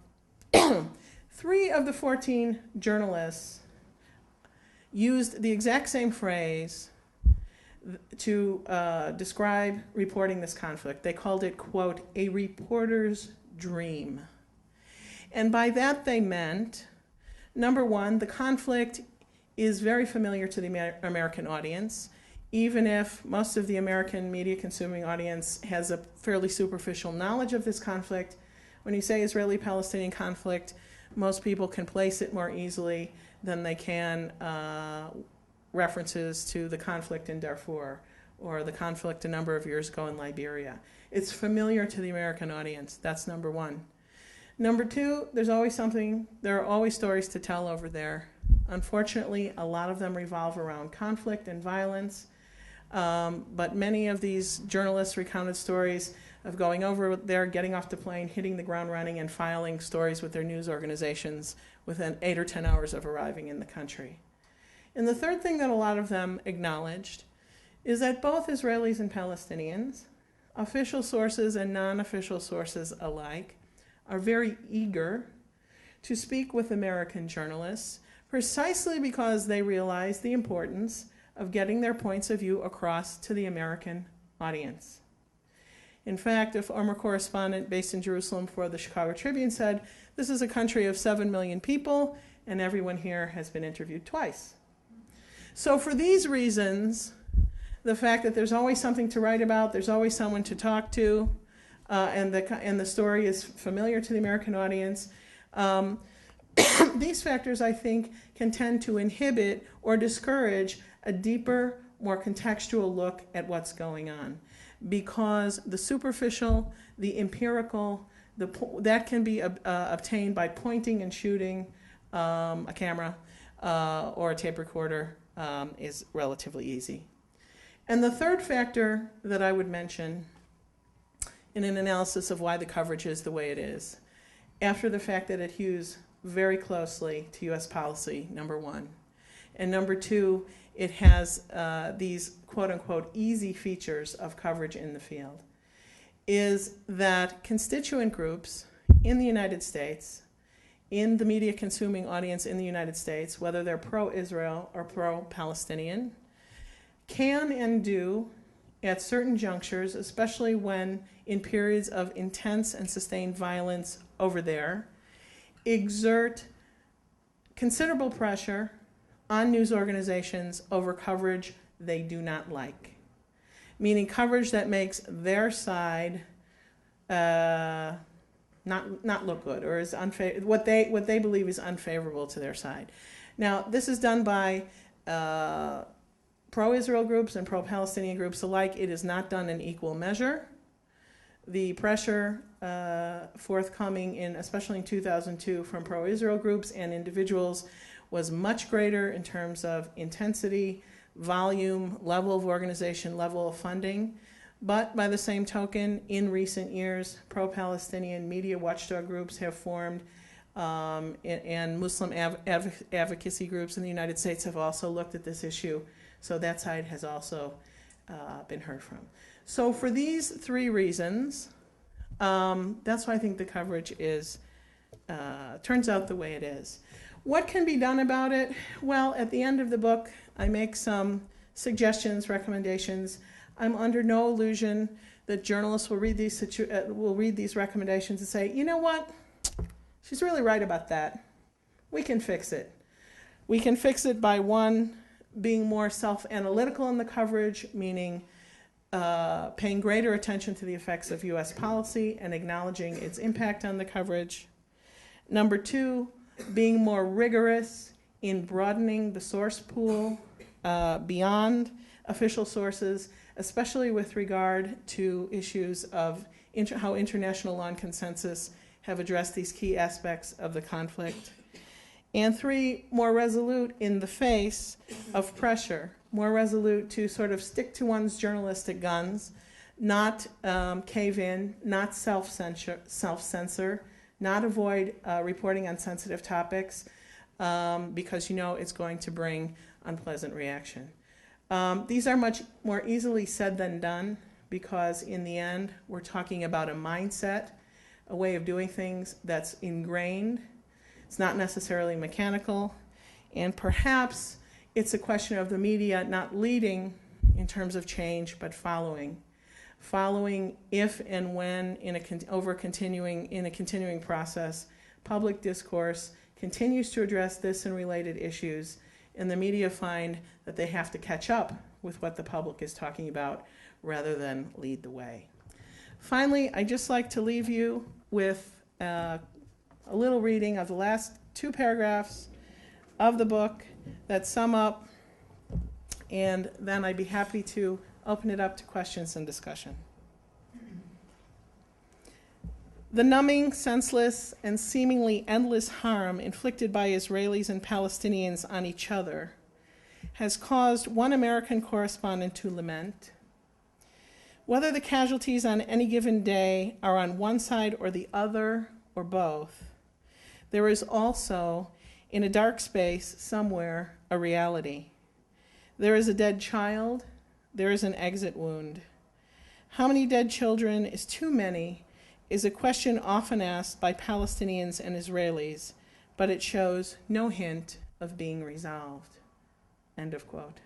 Speaker 2: of the 14 journalists used the exact same phrase to describe reporting this conflict. They called it, quote, a reporter's dream. And by that they meant, number one, the conflict is very familiar to the American audience, even if most of the American media consuming audience has a fairly superficial knowledge of this conflict. When you say Israeli-Palestinian conflict, most people can place it more easily than they can references to the conflict in Darfur or the conflict a number of years ago in Liberia. It's familiar to the American audience. That's number one. Number two, there are always stories to tell over there. Unfortunately, a lot of them revolve around conflict and violence, but many of these journalists recounted stories of going over there, getting off the plane, hitting the ground running, and filing stories with their news organizations within 8 or 10 hours of arriving in the country. And the third thing that a lot of them acknowledged is that both Israelis and Palestinians, official sources and non-official sources alike, are very eager to speak with American journalists precisely because they realize the importance of getting their points of view across to the American audience. In fact, a former correspondent based in Jerusalem for the Chicago Tribune said, this is a country of 7 million people, and everyone here has been interviewed twice. So for these reasons, the fact that there's always something to write about, there's always someone to talk to, and the story is familiar to the American audience, these factors, I think, can tend to inhibit or discourage a deeper, more contextual look at what's going on. Because the superficial, the empirical, that can be obtained by pointing and shooting a camera or a tape recorder is relatively easy. And the third factor that I would mention in an analysis of why the coverage is the way it is, after the fact that it hews very closely to U.S. policy, number one. And number two, it has these quote-unquote easy features of coverage in the field, is that constituent groups in the United States, in the media consuming audience in the United States, whether they're pro-Israel or pro-Palestinian, can and do at certain junctures, especially when in periods of intense and sustained violence over there, exert considerable pressure on news organizations over coverage they do not like, meaning coverage that makes their side not look good or is what they believe is unfavorable to their side. Now, this is done by pro-Israel groups and pro-Palestinian groups alike. It is not done in equal measure. The pressure forthcoming especially in 2002 from pro-Israel groups and individuals was much greater in terms of intensity, volume, level of organization, level of funding. But by the same token, in recent years, pro-Palestinian media watchdog groups have formed, and Muslim advocacy groups in the United States have also looked at this issue. So that side has also been heard from. So for these three reasons, that's why I think the coverage turns out the way it is. What can be done about it? Well, at the end of the book, I make some suggestions, recommendations. I'm under no illusion that journalists will read these recommendations and say, you know what, she's really right about that. We can fix it. We can fix it by, one, being more self-analytical in the coverage, meaning paying greater attention to the effects of U.S. policy and acknowledging its impact on the coverage. Number two, being more rigorous in broadening the source pool beyond official sources, especially with regard to issues of how international law and consensus have addressed these key aspects of the conflict. And three, more resolute in the face of pressure, more resolute to sort of stick to one's journalistic guns, not cave in, not self-censor, not avoid reporting on sensitive topics because you know it's going to bring unpleasant reaction. These are much more easily said than done because in the end we're talking about a mindset, a way of doing things that's ingrained. It's not necessarily mechanical, and perhaps it's a question of the media not leading in terms of change, but following if and when in a continuing process, public discourse continues to address this and related issues, and the media find that they have to catch up with what the public is talking about rather than lead the way. Finally, I'd just like to leave you with a little reading of the last 2 paragraphs of the book that sum up, and then I'd be happy to open it up to questions and discussion. The numbing, senseless, and seemingly endless harm inflicted by Israelis and Palestinians on each other has caused one American correspondent to lament. Whether the casualties on any given day are on one side or the other, or both, there is also, in a dark space somewhere, a reality. There is a dead child, there is an exit wound. How many dead children is too many is a question often asked by Palestinians and Israelis, but it shows no hint of being resolved. End of quote.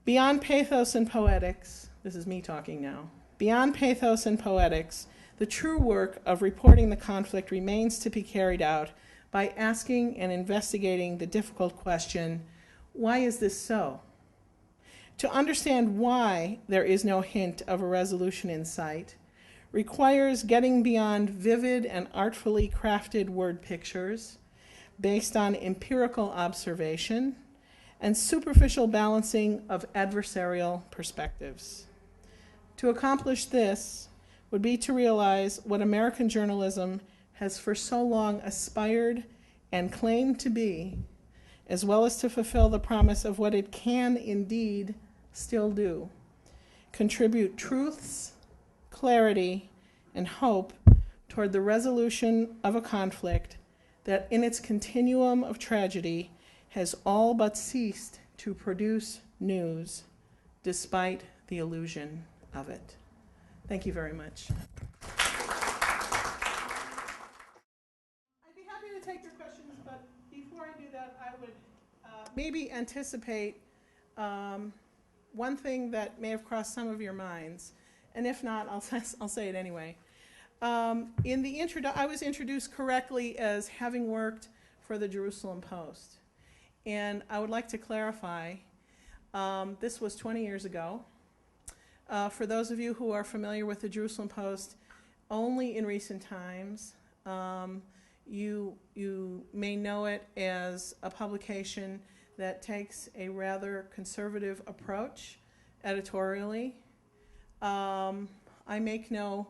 Speaker 2: Beyond pathos and poetics, this is me talking now, beyond pathos and poetics, the true work of reporting the conflict remains to be carried out by asking and investigating the difficult question, why is this so? To understand why there is no hint of a resolution in sight requires getting beyond vivid and artfully crafted word pictures based on empirical observation and superficial balancing of adversarial perspectives. To accomplish this would be to realize what American journalism has for so long aspired and claimed to be, as well as to fulfill the promise of what it can indeed still do: contribute truths, clarity, and hope toward the resolution of a conflict that in its continuum of tragedy has all but ceased to produce news despite the illusion of it. Thank you very much. I'd be happy to take your questions, but before I do that, I would maybe anticipate one thing that may have crossed some of your minds, and if not, I'll say it anyway. I was introduced correctly as having worked for the Jerusalem Post, and I would like to clarify, this was 20 years ago. For those of you who are familiar with the Jerusalem Post, only in recent times, you may know it as a publication that takes a rather conservative approach editorially. I make no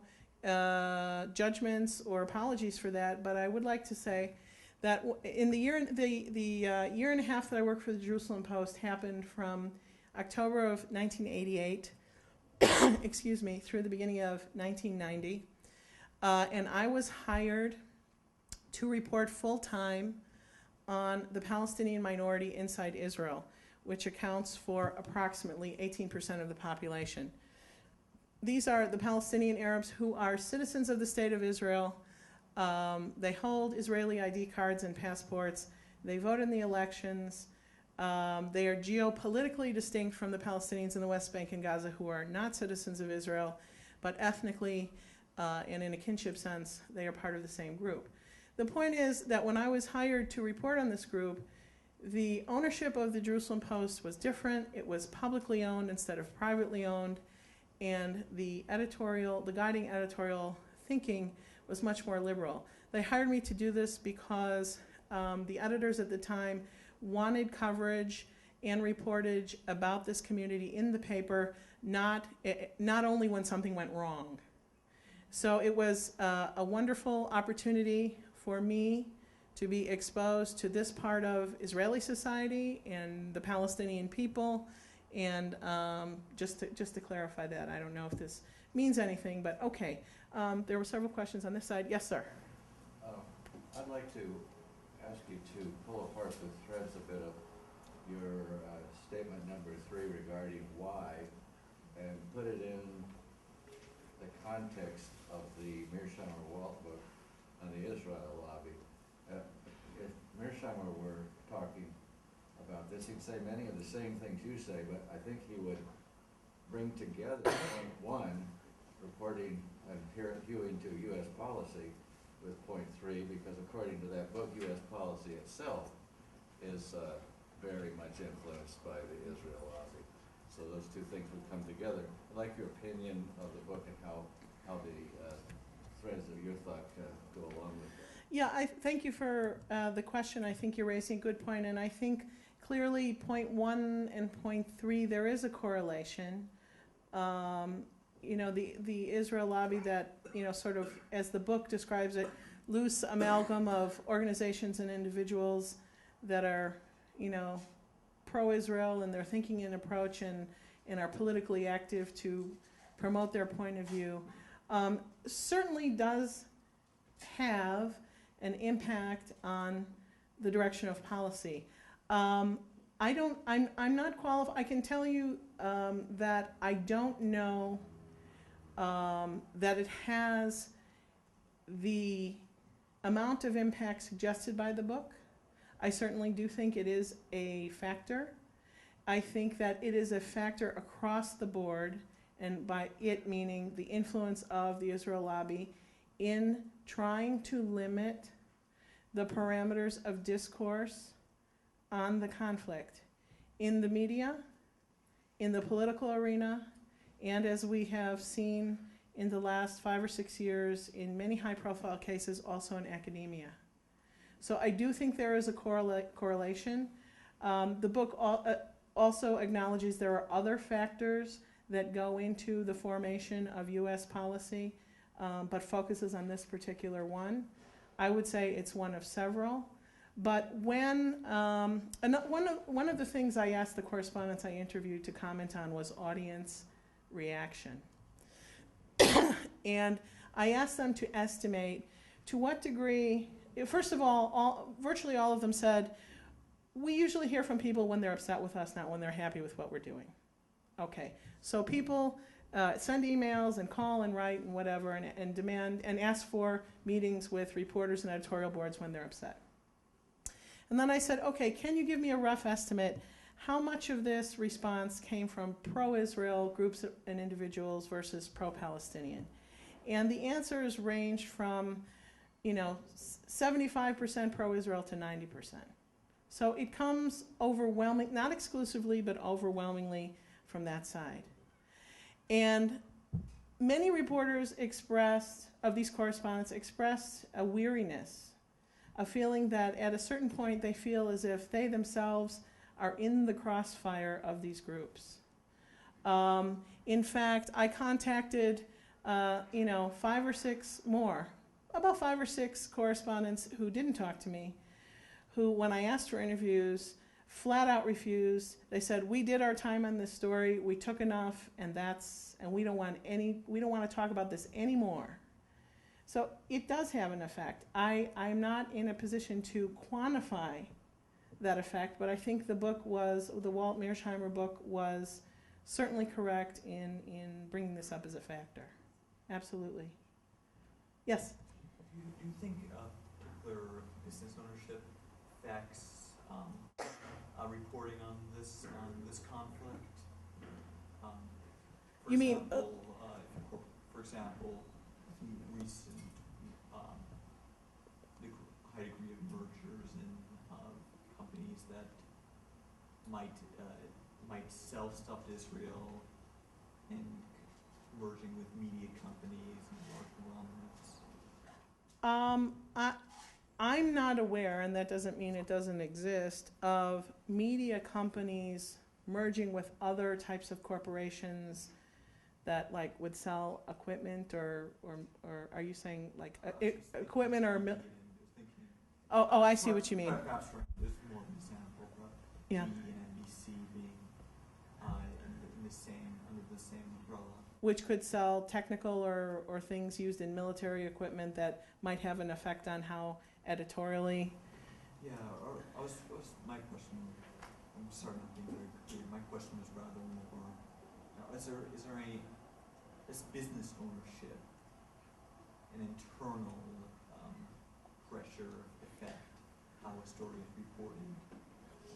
Speaker 2: judgments or apologies for that, but I would like to say that in the year and a half that I worked for the Jerusalem Post happened from October of 1988 excuse me, through the beginning of 1990. And I was hired to report full-time on the Palestinian minority inside Israel, which accounts for approximately 18% of the population. These are the Palestinian Arabs who are citizens of the State of Israel. They hold Israeli ID cards and passports. They vote in the elections. They are geopolitically distinct from the Palestinians in the West Bank and Gaza who are not citizens of Israel, but ethnically and in a kinship sense, they are part of the same group. The point is that when I was hired to report on this group, the ownership of the Jerusalem Post was different. It was publicly owned instead of privately owned, and the guiding editorial thinking was much more liberal. They hired me to do this because the editors at the time wanted coverage and reportage about this community in the paper, not only when something went wrong. So it was a wonderful opportunity for me to be exposed to this part of Israeli society and the Palestinian people. And just to clarify that, I don't know if this means anything, but okay. There were several questions on this side. Yes, sir.
Speaker 3: I'd like to ask you to pull apart the threads a bit of your statement number 3 regarding why, and put it in the context of the Mearsheimer-Walt book on the Israel lobby. If Mearsheimer were talking about this, he'd say many of the same things you say, but I think he would bring together point 1, reporting and hewing to U.S. policy, with point 3, because according to that book, U.S. policy itself is very much influenced by the Israel lobby. So those two things would come together. I'd like your opinion of the book and how the threads of your thought go along with that.
Speaker 2: Yeah, I thank you for the question. I think you're raising a good point, and I think clearly point 1 and point 3, there is a correlation. You know, the Israel lobby that, you know, sort of, as the book describes it, loose amalgam of organizations and individuals that are, you know, pro-Israel in their thinking and approach and are politically active to promote their point of view, certainly does have an impact on the direction of policy. I'm not qualified. I can tell you that I don't know that it has the amount of impact suggested by the book. I certainly do think it is a factor. I think that it is a factor across the board, and by it meaning the influence of the Israel lobby in trying to limit the parameters of discourse on the conflict in the media, in the political arena, and as we have seen in the last 5 or 6 years in many high-profile cases, also in academia. So I do think there is a correlation. The book also acknowledges there are other factors that go into the formation of U.S. policy, but focuses on this particular one. I would say it's one of several. But when one of the things I asked the correspondents I interviewed to comment on was audience reaction. And I asked them to estimate to what degree, first of all, virtually all of them said, we usually hear from people when they're upset with us, not when they're happy with what we're doing. Okay, so people send emails and call and write and whatever and demand and ask for meetings with reporters and editorial boards when they're upset. And then I said, okay, can you give me a rough estimate how much of this response came from pro-Israel groups and individuals versus pro-Palestinian? And the answers ranged from, 75% pro-Israel to 90%. So it comes overwhelming, not exclusively, but overwhelmingly from that side. And many reporters of these correspondents expressed a weariness, a feeling that at a certain point they feel as if they themselves are in the crossfire of these groups. In fact, I contacted, about 5 or 6 correspondents who didn't talk to me, who, when I asked for interviews, flat out refused. They said, we did our time on this story, we took enough, and we don't want to talk about this anymore. So it does have an effect. I'm not in a position to quantify that effect, but I think the Walt Mearsheimer book was certainly correct in bringing this up as a factor. Absolutely. Yes?
Speaker 4: Do you think particular business ownership affects reporting on this conflict. For
Speaker 2: You mean,
Speaker 4: example, for example, the recent high degree of mergers in companies that might sell stuff to Israel and merging with media companies and large conglomerates.
Speaker 2: I'm not aware, and that doesn't mean it doesn't exist, of media companies merging with other types of corporations that like would sell equipment or are you saying like equipment or oh, I see what you mean.
Speaker 4: Perhaps there's more of an example, but
Speaker 2: Yeah.
Speaker 4: TV and NBC being under the same umbrella.
Speaker 2: Which could sell technical or things used in military equipment that might have an effect on how editorially.
Speaker 4: Yeah, or my question, I'm sorry not being very clear, my question was rather more, is there any, is business ownership an internal pressure affect how a story is reported?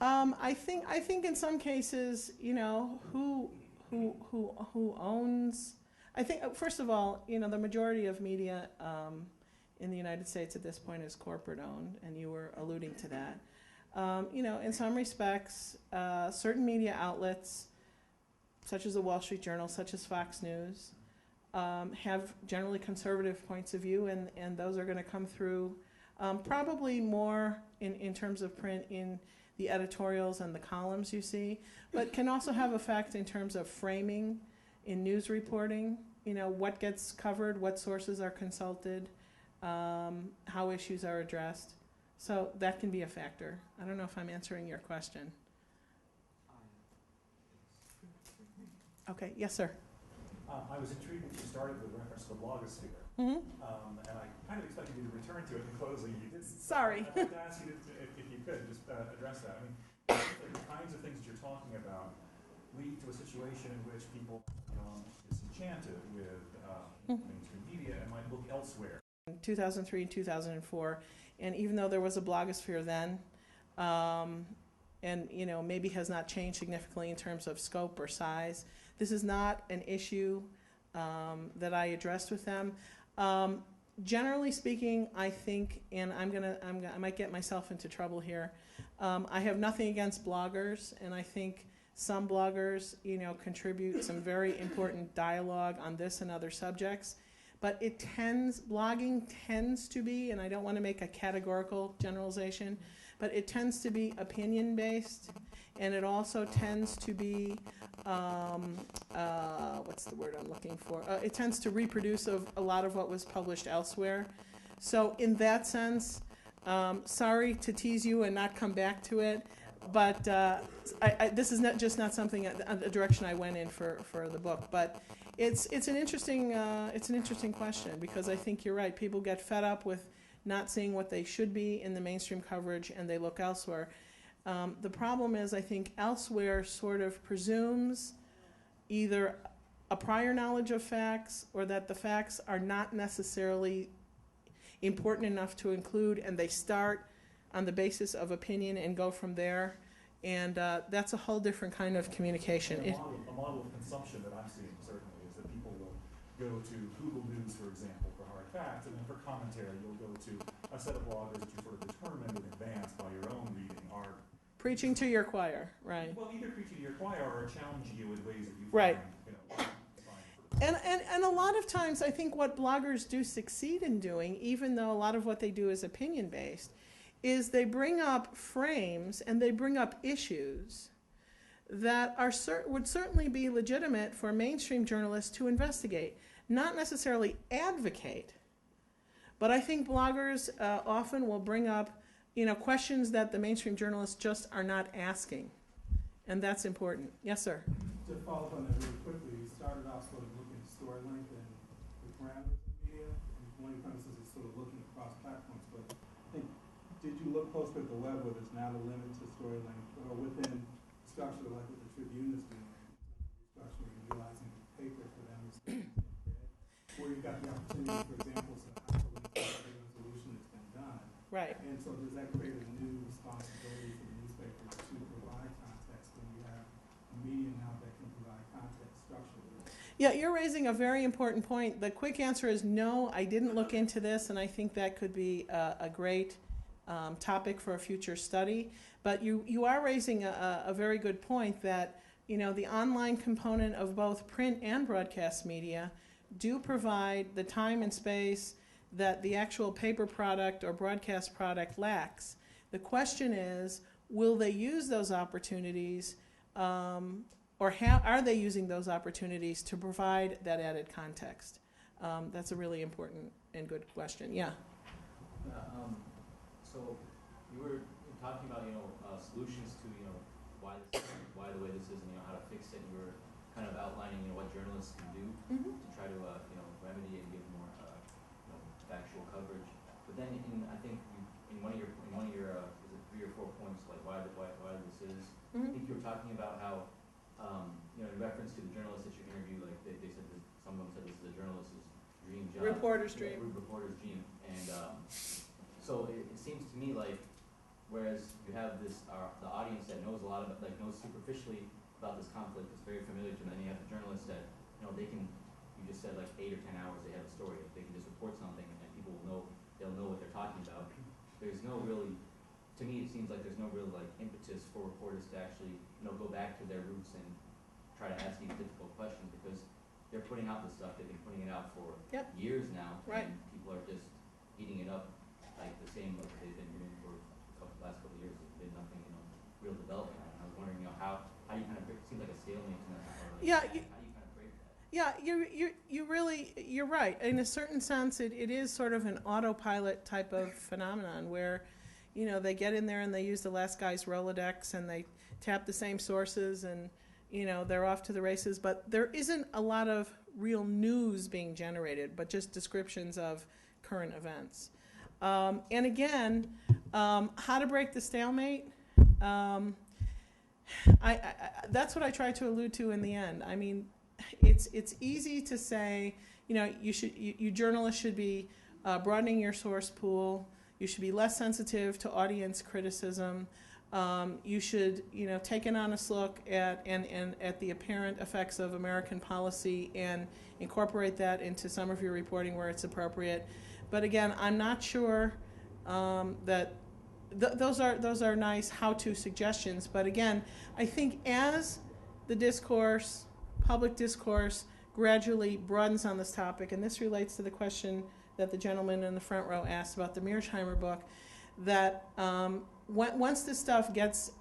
Speaker 2: I think in some cases, you know, who owns. I think first of all, you know, the majority of media in the United States at this point is corporate owned, and you were alluding to that. You know, in some respects, certain media outlets, such as the Wall Street Journal, such as Fox News, have generally conservative points of view, and those are going to come through probably more in terms of print in the editorials and the columns you see, but can also have effect in terms of framing in news reporting, you know, what gets covered, what sources are consulted, how issues are addressed. So that can be a factor. I don't know if I'm answering your question. Okay, yes, sir.
Speaker 5: I was intrigued when you started with reference to the blogosphere.
Speaker 2: Mm-hmm.
Speaker 5: And I kind of expected you to return to it in closing. You didn't.
Speaker 2: Sorry.
Speaker 5: I'd like to ask you if you could just address that. I mean, the kinds of things that you're talking about lead to a situation in which people become disenchanted with mainstream media and might look elsewhere.
Speaker 2: In 2003 and 2004, and even though there was a blogosphere then, and you know, maybe has not changed significantly in terms of scope or size, this is not an issue that I addressed with them. Generally speaking, I think, and I might get myself into trouble here. I have nothing against bloggers, and I think some bloggers, you know, contribute some very important dialogue on this and other subjects. But blogging tends to be, and I don't want to make a categorical generalization, but it tends to be opinion-based, and it also tends to be, what's the word I'm looking for? It tends to reproduce a lot of what was published elsewhere. So in that sense, sorry to tease you and not come back to it, but this is not something, a direction I went in for the book. But it's an interesting question, because I think you're right. People get fed up with not seeing what they should be in the mainstream coverage, and they look elsewhere. The problem is, I think elsewhere sort of presumes either a prior knowledge of facts, or that the facts are not necessarily important enough to include, and they start on the basis of opinion and go from there. And that's a whole different kind of communication.
Speaker 5: A model of consumption that I'm seeing certainly is that people will go to Google News, for example, for hard facts, and then for commentary you'll go to a set of bloggers that you sort of determined in advance by your own reading are
Speaker 2: preaching to your choir, right?
Speaker 5: Well, either preaching to your choir or challenging you in ways that you
Speaker 2: right.
Speaker 5: find, you know,
Speaker 2: And a lot of times I think what bloggers do succeed in doing, even though a lot of what they do is opinion-based, is they bring up frames and they bring up issues that would certainly be legitimate for mainstream journalists to investigate, not necessarily advocate. But I think bloggers often will bring up, you know, questions that the mainstream journalists just are not asking, and that's important. Yes, sir.
Speaker 6: To follow up on that really quickly, you started off sort of looking at story length and the parameters of media. And one of your premises is sort of looking across platforms, but I think, did you look closer at the web where there's not a limit to story length, or within structure like what the Tribune is doing, structuring and utilizing paper for them is where you've got the opportunity, for example, to resolution that's been done.
Speaker 2: Right.
Speaker 6: And so does that create a new responsibility for the newspaper to to provide context when you have a media now that can provide context structurally?
Speaker 2: Yeah, you're raising a very important point. The quick answer is no, I didn't look into this, and I think that could be a great topic for a future study. But you are raising a very good point that, the online component of both print and broadcast media do provide the time and space that the actual paper product or broadcast product lacks. The question is, will they use those opportunities, or how are they using those opportunities to provide that added context? That's a really important and good question. Yeah.
Speaker 7: So you were talking about solutions to why the way this is and how to fix it. You were kind of outlining what journalists can do
Speaker 2: Mm-hmm.
Speaker 7: to try to remedy and give more factual coverage. But then I think in one of your is it 3 or 4 points like why this is.
Speaker 2: Mm-hmm.
Speaker 7: I think you were talking about how in reference to the journalists that you interview, like they said that some of them said this is a journalist's dream job.
Speaker 2: Reporter's dream.
Speaker 7: Reporter's dream. And so it seems to me like whereas you have this the audience that knows a lot of it, knows superficially about this conflict, is very familiar to them, and then you have the journalists that they can, you just said 8 or 10 hours they have a story, they can just report something and people will know, they'll know what they're talking about. There's no really, to me it seems like there's no real impetus for reporters to actually go back to their roots and try to ask these difficult questions, because they're putting out this stuff, they've been putting it out for
Speaker 2: Yep.
Speaker 7: years now,
Speaker 2: Right.
Speaker 7: and people are just eating it up the same like they've been doing for last couple of years. There's been nothing real development. And I was wondering how you kind of break, it seems like a stalemate to that.
Speaker 2: Yeah,
Speaker 7: how do you kind of break that?
Speaker 2: Yeah, you're right. In a certain sense, it is sort of an autopilot type of phenomenon where, they get in there and they use the last guy's Rolodex and they tap the same sources and, they're off to the races. But there isn't a lot of real news being generated, but just descriptions of current events. And again, how to break the stalemate? That's what I tried to allude to in the end. I mean, it's easy to say, you journalists should be broadening your source pool. You should be less sensitive to audience criticism. You should, take an honest look at the apparent effects of American policy and incorporate that into some of your reporting where it's appropriate. But again, I'm not sure that those are nice how-to suggestions. But again, I think as the discourse, public discourse, gradually broadens on this topic, and this relates to the question that the gentleman in the front row asked about the Mearsheimer book, that once this stuff gets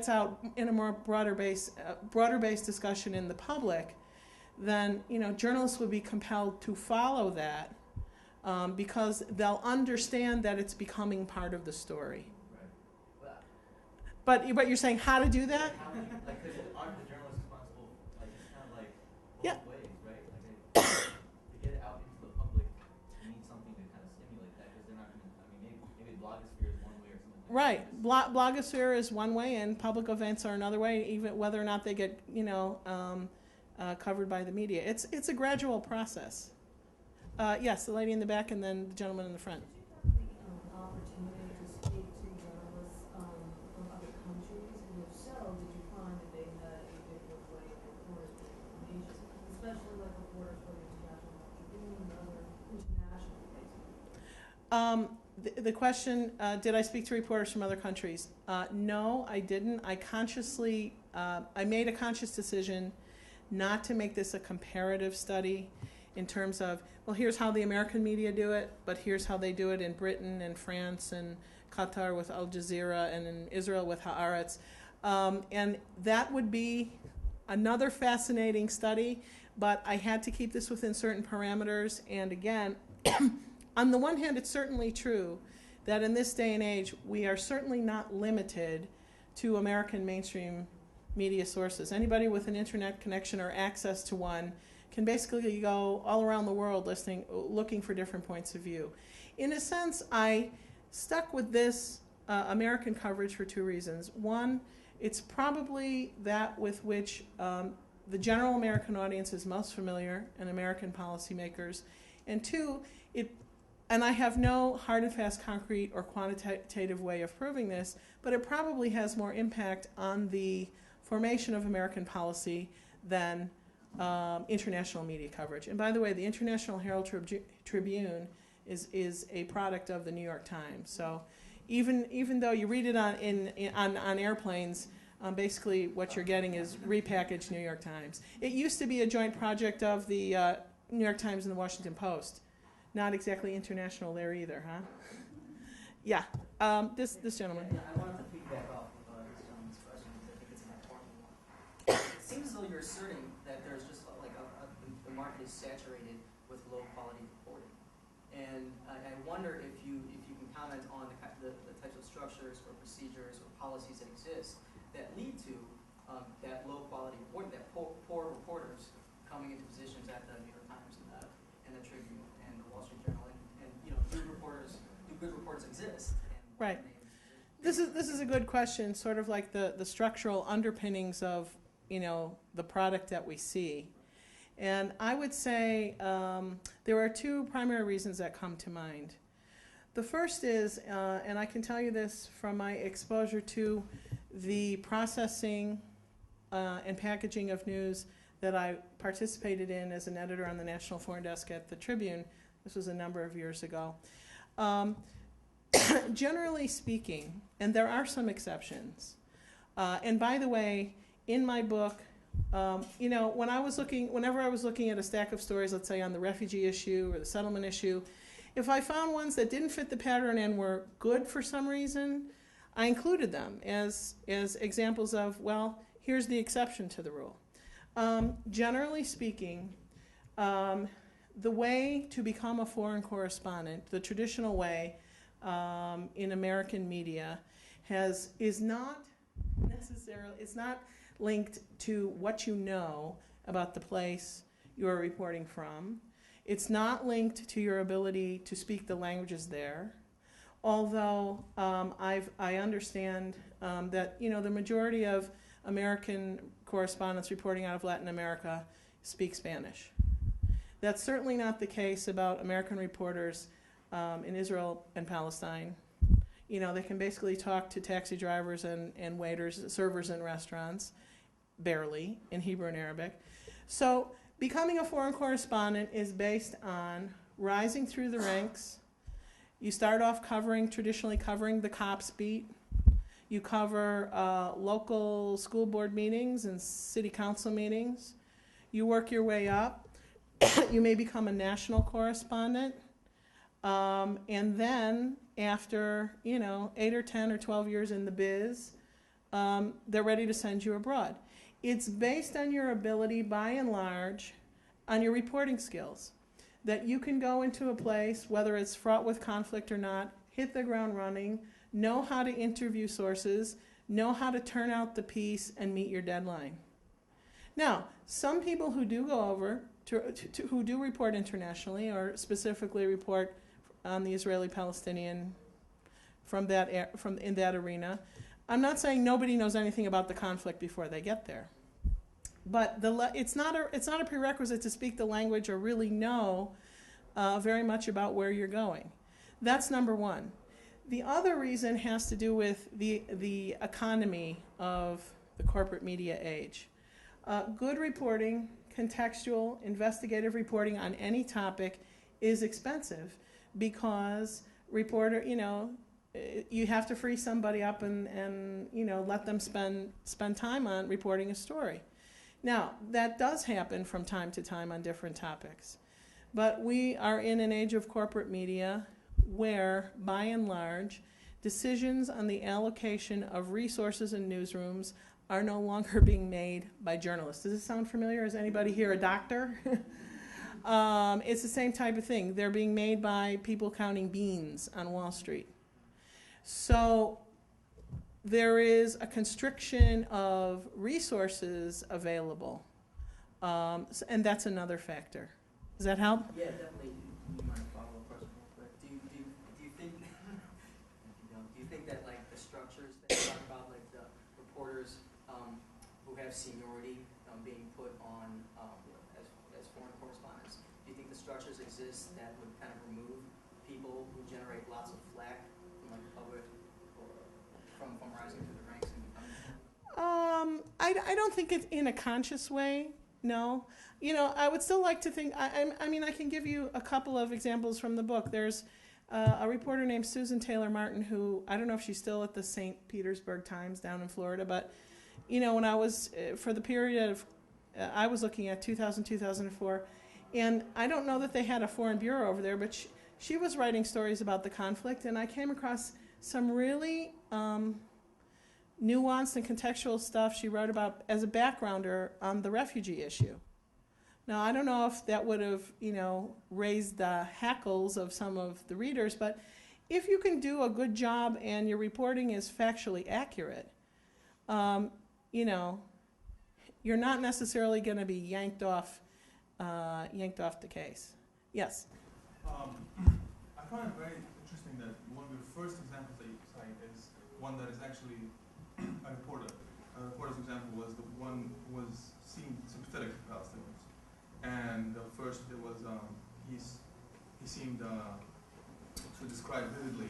Speaker 2: out in a more broader-based discussion in the public, then journalists would be compelled to follow that. Because they'll understand that it's becoming part of the story.
Speaker 7: Right.
Speaker 2: But you're saying how to do that?
Speaker 7: How would you, because aren't the journalists responsible? It's kind of both
Speaker 2: Yeah.
Speaker 7: ways, right? To get it out into the public, you need something to kind of stimulate that, because they're not going to. Maybe blogosphere is one way or something.
Speaker 2: Right. Blogosphere is one way, and public events are another way. Even whether or not they get covered by the media, it's a gradual process. Yes, the lady in the back, and then the gentleman in the front.
Speaker 8: Did you have the opportunity to speak to journalists from other countries? And if so, did you find that they had a different way of reporting information, especially reporters for the International Tribune and other international places?
Speaker 2: The question, did I speak to reporters from other countries? No, I didn't. I made a conscious decision not to make this a comparative study in terms of, well, here's how the American media do it, but here's how they do it in Britain and France and Qatar with Al Jazeera and in Israel with Haaretz. And that would be another fascinating study, but I had to keep this within certain parameters. And again, on the one hand, it's certainly true that in this day and age, we are certainly not limited to American mainstream media sources. Anybody with an internet connection or access to one can basically go all around the world looking for different points of view. In a sense, I stuck with this American coverage for 2 reasons. One, it's probably that with which the general American audience is most familiar, and American policymakers. And 2, And I have no hard and fast concrete or quantitative way of proving this, but it probably has more impact on the formation of American policy than international media coverage. And by the way, the International Herald Tribune is a product of the New York Times. So even though you read it on airplanes, basically what you're getting is repackaged New York Times. It used to be a joint project of the New York Times and the Washington Post. Not exactly international there either, huh? Yeah, this gentleman.
Speaker 9: Yeah, I wanted to piggyback off of this gentleman's question because I think it's an important one. It seems as though you're asserting that there's just like the market is saturated with low quality reporting, and I wonder if you can comment on the types of structures or procedures or policies that exist that lead to that low quality reporting, that poor reporters coming into positions at the New York Times and the Tribune and the Wall Street Journal, and you know, do good reporters exist?
Speaker 2: Right. This is a good question, sort of like the structural underpinnings of, you know, the product that we see. And I would say there are two primary reasons that come to mind. The first is, and I can tell you this from my exposure to the processing and packaging of news that I participated in as an editor on the National Foreign Desk at the Tribune. This was a number of years ago. Generally speaking, and there are some exceptions, and by the way, in my book, you know, whenever I was looking at a stack of stories, let's say on the refugee issue or the settlement issue, if I found ones that didn't fit the pattern and were good for some reason, I included them as examples of, well, here's the exception to the rule. Generally speaking, the way to become a foreign correspondent, the traditional way in American media, is not necessarily, it's not linked to what you know about the place you are reporting from. It's not linked to your ability to speak the languages there. Although I understand that, you know, the majority of American correspondents reporting out of Latin America speak Spanish. That's certainly not the case about American reporters in Israel and Palestine. You know, they can basically talk to taxi drivers and waiters, servers in restaurants, barely, in Hebrew and Arabic. So becoming a foreign correspondent is based on rising through the ranks. You start off traditionally covering the cops beat. You cover local school board meetings and city council meetings. You work your way up. You may become a national correspondent. And then after, you know, 8 or 10 or 12 years in the biz, they're ready to send you abroad. It's based on your ability, by and large, on your reporting skills. That you can go into a place, whether it's fraught with conflict or not, hit the ground running, know how to interview sources, know how to turn out the piece, and meet your deadline. Now, some people who do go over, who do report internationally, or specifically report on the Israeli-Palestinian in that arena, I'm not saying nobody knows anything about the conflict before they get there. But it's not a prerequisite to speak the language or really know very much about where you're going. That's number one. The other reason has to do with the economy of the corporate media age. Good reporting, contextual, investigative reporting on any topic is expensive because you have to free somebody up and you know, let them spend time on reporting a story. Now, that does happen from time to time on different topics. But we are in an age of corporate media where, by and large, decisions on the allocation of resources in newsrooms are no longer being made by journalists. Does this sound familiar? Is anybody here a doctor? It's the same type of thing. They're being made by people counting beans on Wall Street. So there is a constriction of resources available, and that's another factor. Does that help?
Speaker 9: Yeah, definitely. You might follow up question real quick. Do you think do you think that like the structures that you talk about, like the reporters who have seniority being put on as foreign correspondents, do you think the structures exist that would kind of remove people who generate lots of flack from like the public or from rising through the ranks and becoming?
Speaker 2: I don't think it's in a conscious way, no. You know, I would still like to think, I mean, I can give you a couple of examples from the book. There's a reporter named Susan Taylor Martin who, I don't know if she's still at the St. Petersburg Times down in Florida, but, you know, when I was, for the period of, I was looking at 2000, 2004, and I don't know that they had a foreign bureau over there, but she was writing stories about the conflict, and I came across some really nuanced and contextual stuff she wrote about as a backgrounder on the refugee issue. Now, I don't know if that would have, you know, raised the hackles of some of the readers, but if you can do a good job and your reporting is factually accurate, you know, you're not necessarily going to be yanked off the case. Yes?
Speaker 10: I find it very interesting that one of the first examples that you cite is one that is actually a reporter. A reporter's example was the one who was seemed sympathetic to Palestinians. And first it was, he seemed to describe vividly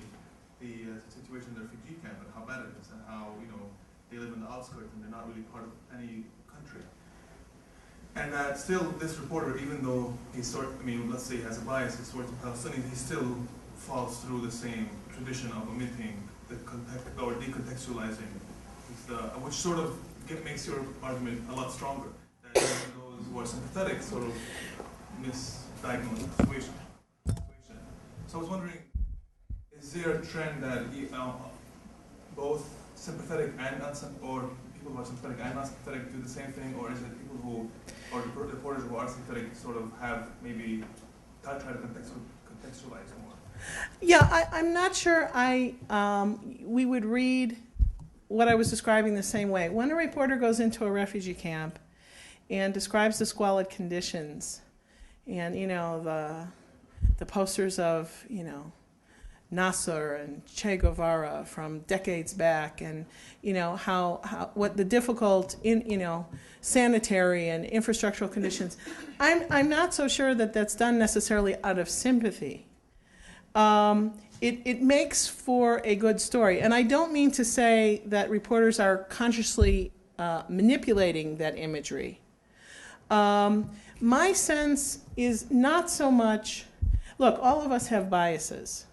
Speaker 10: the situation in the refugee camp and how bad it is and how, you know, they live in the outskirts and they're not really part of any country. And that still, this reporter, even though let's say he has a bias towards the Palestinians, he still falls through the same tradition of omitting the context or decontextualizing, which sort of makes your argument a lot stronger. That those who are sympathetic sort of misdiagnose the situation. So I was wondering, is there a trend that both sympathetic and or people who are sympathetic and not sympathetic do the same thing, or is it people who, or the reporters who are sympathetic sort of have maybe try to contextualize more?
Speaker 2: Yeah, I'm not sure we would read what I was describing the same way. When a reporter goes into a refugee camp and describes the squalid conditions and, you know, the posters of, you know, Nasser and Che Guevara from decades back, and, you know, what the difficult sanitary and infrastructural conditions, I'm not so sure that that's done necessarily out of sympathy. It makes for a good story, and I don't mean to say that reporters are consciously manipulating that imagery. My sense is not so much, look, all of us have biases.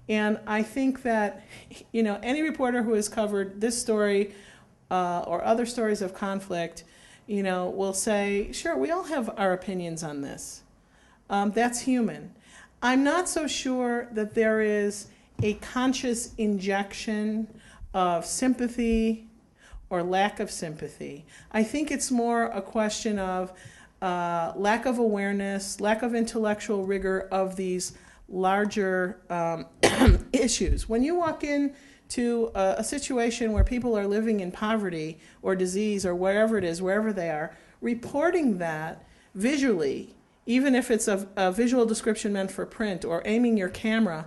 Speaker 2: And I think that, you know, any reporter who has covered this story or other stories of conflict, you know, will say, sure, we all have our opinions on this. That's human. I'm not so sure that there is a conscious injection of sympathy or lack of sympathy. I think it's more a question of lack of awareness, lack of intellectual rigor of these larger issues. When you walk into a situation where people are living in poverty or disease or wherever it is, wherever they are, reporting that visually, even if it's a visual description meant for print or aiming your camera,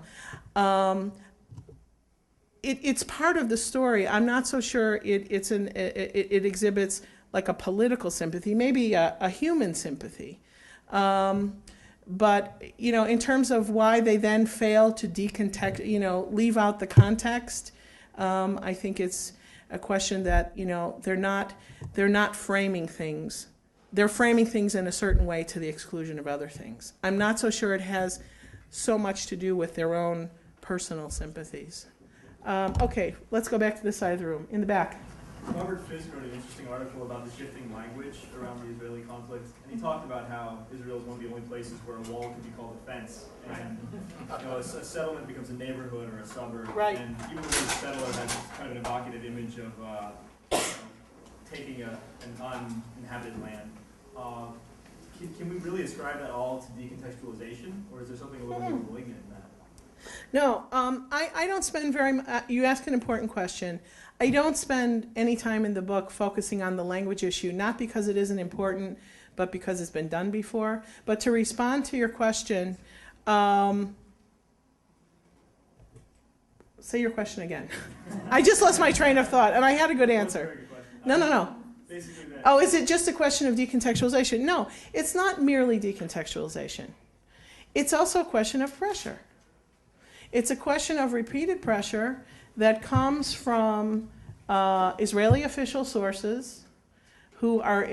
Speaker 2: it's part of the story. I'm not so sure it exhibits like a political sympathy, maybe a human sympathy. But, you know, in terms of why they then fail to leave out the context, I think it's a question that, you know, they're not framing things. They're framing things in a certain way to the exclusion of other things. I'm not so sure it has so much to do with their own personal sympathies. Okay, let's go back to this side of the room. In the back.
Speaker 11: Robert Fisk wrote an interesting article about the shifting language around the Israeli conflict, and he talked about how Israel is one of the only places where a wall can be called a fence, and you know, a settlement becomes a neighborhood or a suburb,
Speaker 2: right.
Speaker 11: And even when the settler has kind of an evocative image of taking an uninhabited land, can we really ascribe that all to decontextualization, or is there something a little more malignant in that?
Speaker 2: No, I don't spend very much, you ask an important question. I don't spend any time in the book focusing on the language issue, not because it isn't important, but because it's been done before. But to respond to your question, say your question again. I just lost my train of thought, and I had a good answer. No. Oh, is it just a question of decontextualization? No, it's not merely decontextualization. It's also a question of pressure. It's a question of repeated pressure that comes from Israeli official sources who are,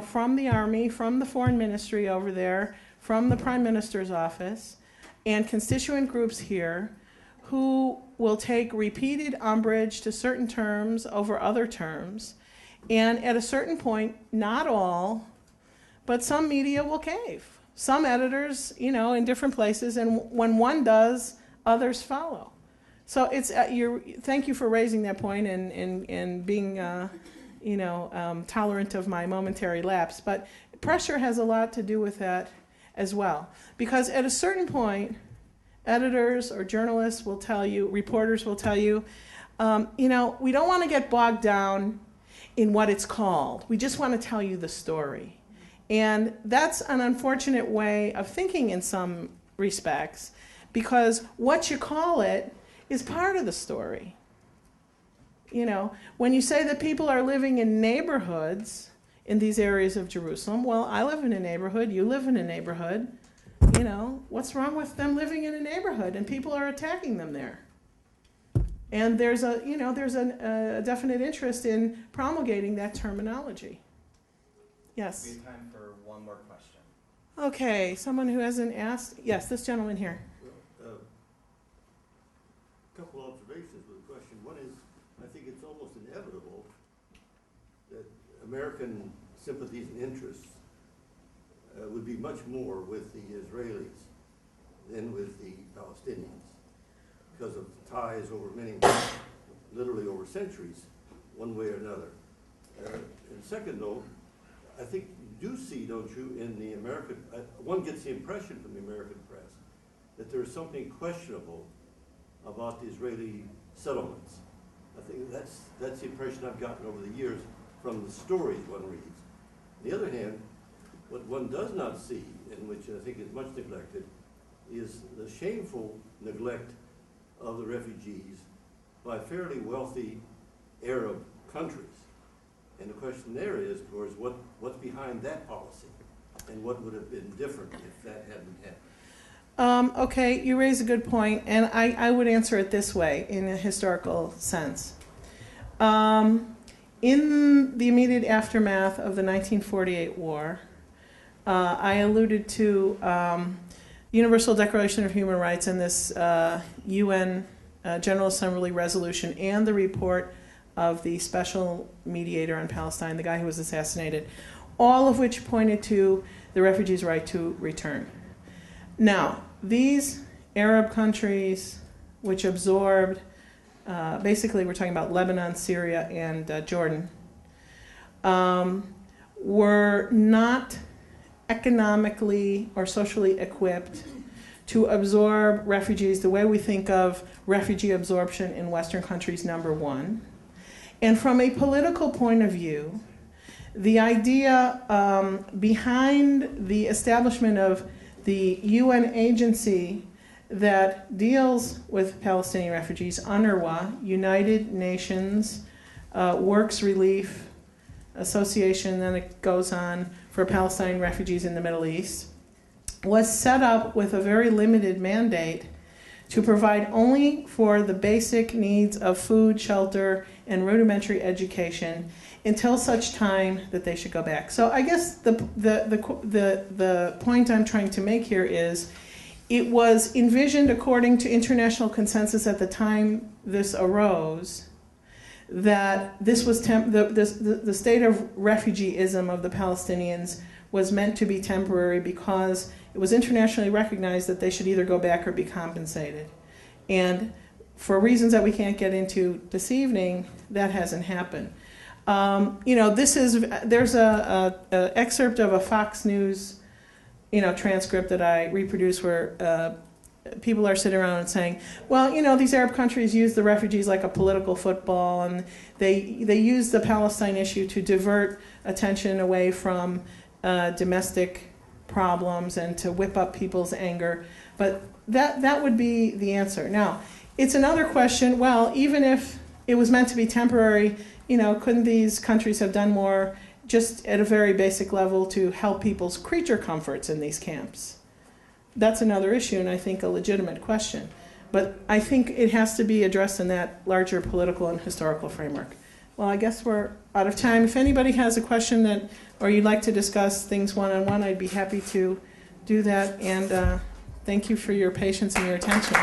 Speaker 2: from the army, from the foreign ministry over there, from the prime minister's office, and constituent groups here who will take repeated umbrage to certain terms over other terms. And at a certain point, not all, but some media will cave. Some editors, in different places, and when one does, others follow. So it's thank you for raising that point and being tolerant of my momentary lapse. But pressure has a lot to do with that as well, because at a certain point, editors or journalists will tell you, reporters will tell you, we don't want to get bogged down in what it's called. We just want to tell you the story. And that's an unfortunate way of thinking in some respects, because what you call it is part of the story. When you say that people are living in neighborhoods in these areas of Jerusalem, well, I live in a neighborhood, you live in a neighborhood. What's wrong with them living in a neighborhood and people are attacking them there? And there's a definite interest in promulgating that terminology. Yes.
Speaker 12: We have time for one more question.
Speaker 2: Okay, someone who hasn't asked. Yes, this gentleman here.
Speaker 13: Well, a couple observations with the question. One is, I think it's almost inevitable that American sympathies and interests would be much more with the Israelis than with the Palestinians, because of ties over literally over centuries, one way or another. And second, though, I think you do see, don't you, in the American, one gets the impression from the American press that there is something questionable about the Israeli settlements. I think that's the impression I've gotten over the years from the stories one reads. On the other hand, what one does not see, and which I think is much neglected, is the shameful neglect of the refugees by fairly wealthy Arab countries. And the question there is, of course, what's behind that policy, and what would have been different if that hadn't happened?
Speaker 2: Okay, you raise a good point, and I would answer it this way in a historical sense. In the immediate aftermath of the 1948 war, I alluded to Universal Declaration of Human Rights and this UN General Assembly resolution and the report of the special mediator on Palestine, the guy who was assassinated, all of which pointed to the refugees' right to return. Now, these Arab countries which absorbed, basically we're talking about Lebanon, Syria, and Jordan, were not economically or socially equipped to absorb refugees the way we think of refugee absorption in Western countries, number one. And from a political point of view, the idea behind the establishment of the UN agency that deals with Palestinian refugees, UNRWA, United Nations Works Relief Association, then it goes on for Palestinian refugees in the Middle East, was set up with a very limited mandate to provide only for the basic needs of food, shelter, and rudimentary education until such time that they should go back. So I guess the point I'm trying to make here is it was envisioned according to international consensus at the time this arose that this was the state of refugeeism of the Palestinians was meant to be temporary because it was internationally recognized that they should either go back or be compensated. And for reasons that we can't get into this evening, that hasn't happened. There's a excerpt of a Fox News, transcript that I reproduce where people are sitting around and saying, well, these Arab countries use the refugees like a political football, and they use the Palestine issue to divert attention away from domestic problems and to whip up people's anger. But that would be the answer. Now, it's another question, well, even if it was meant to be temporary, couldn't these countries have done more just at a very basic level to help people's creature comforts in these camps? That's another issue, and I think a legitimate question. But I think it has to be addressed in that larger political and historical framework. Well, I guess we're out of time. If anybody has a question that, or you'd like to discuss things one-on-one, I'd be happy to do that. And thank you for your patience and your attention.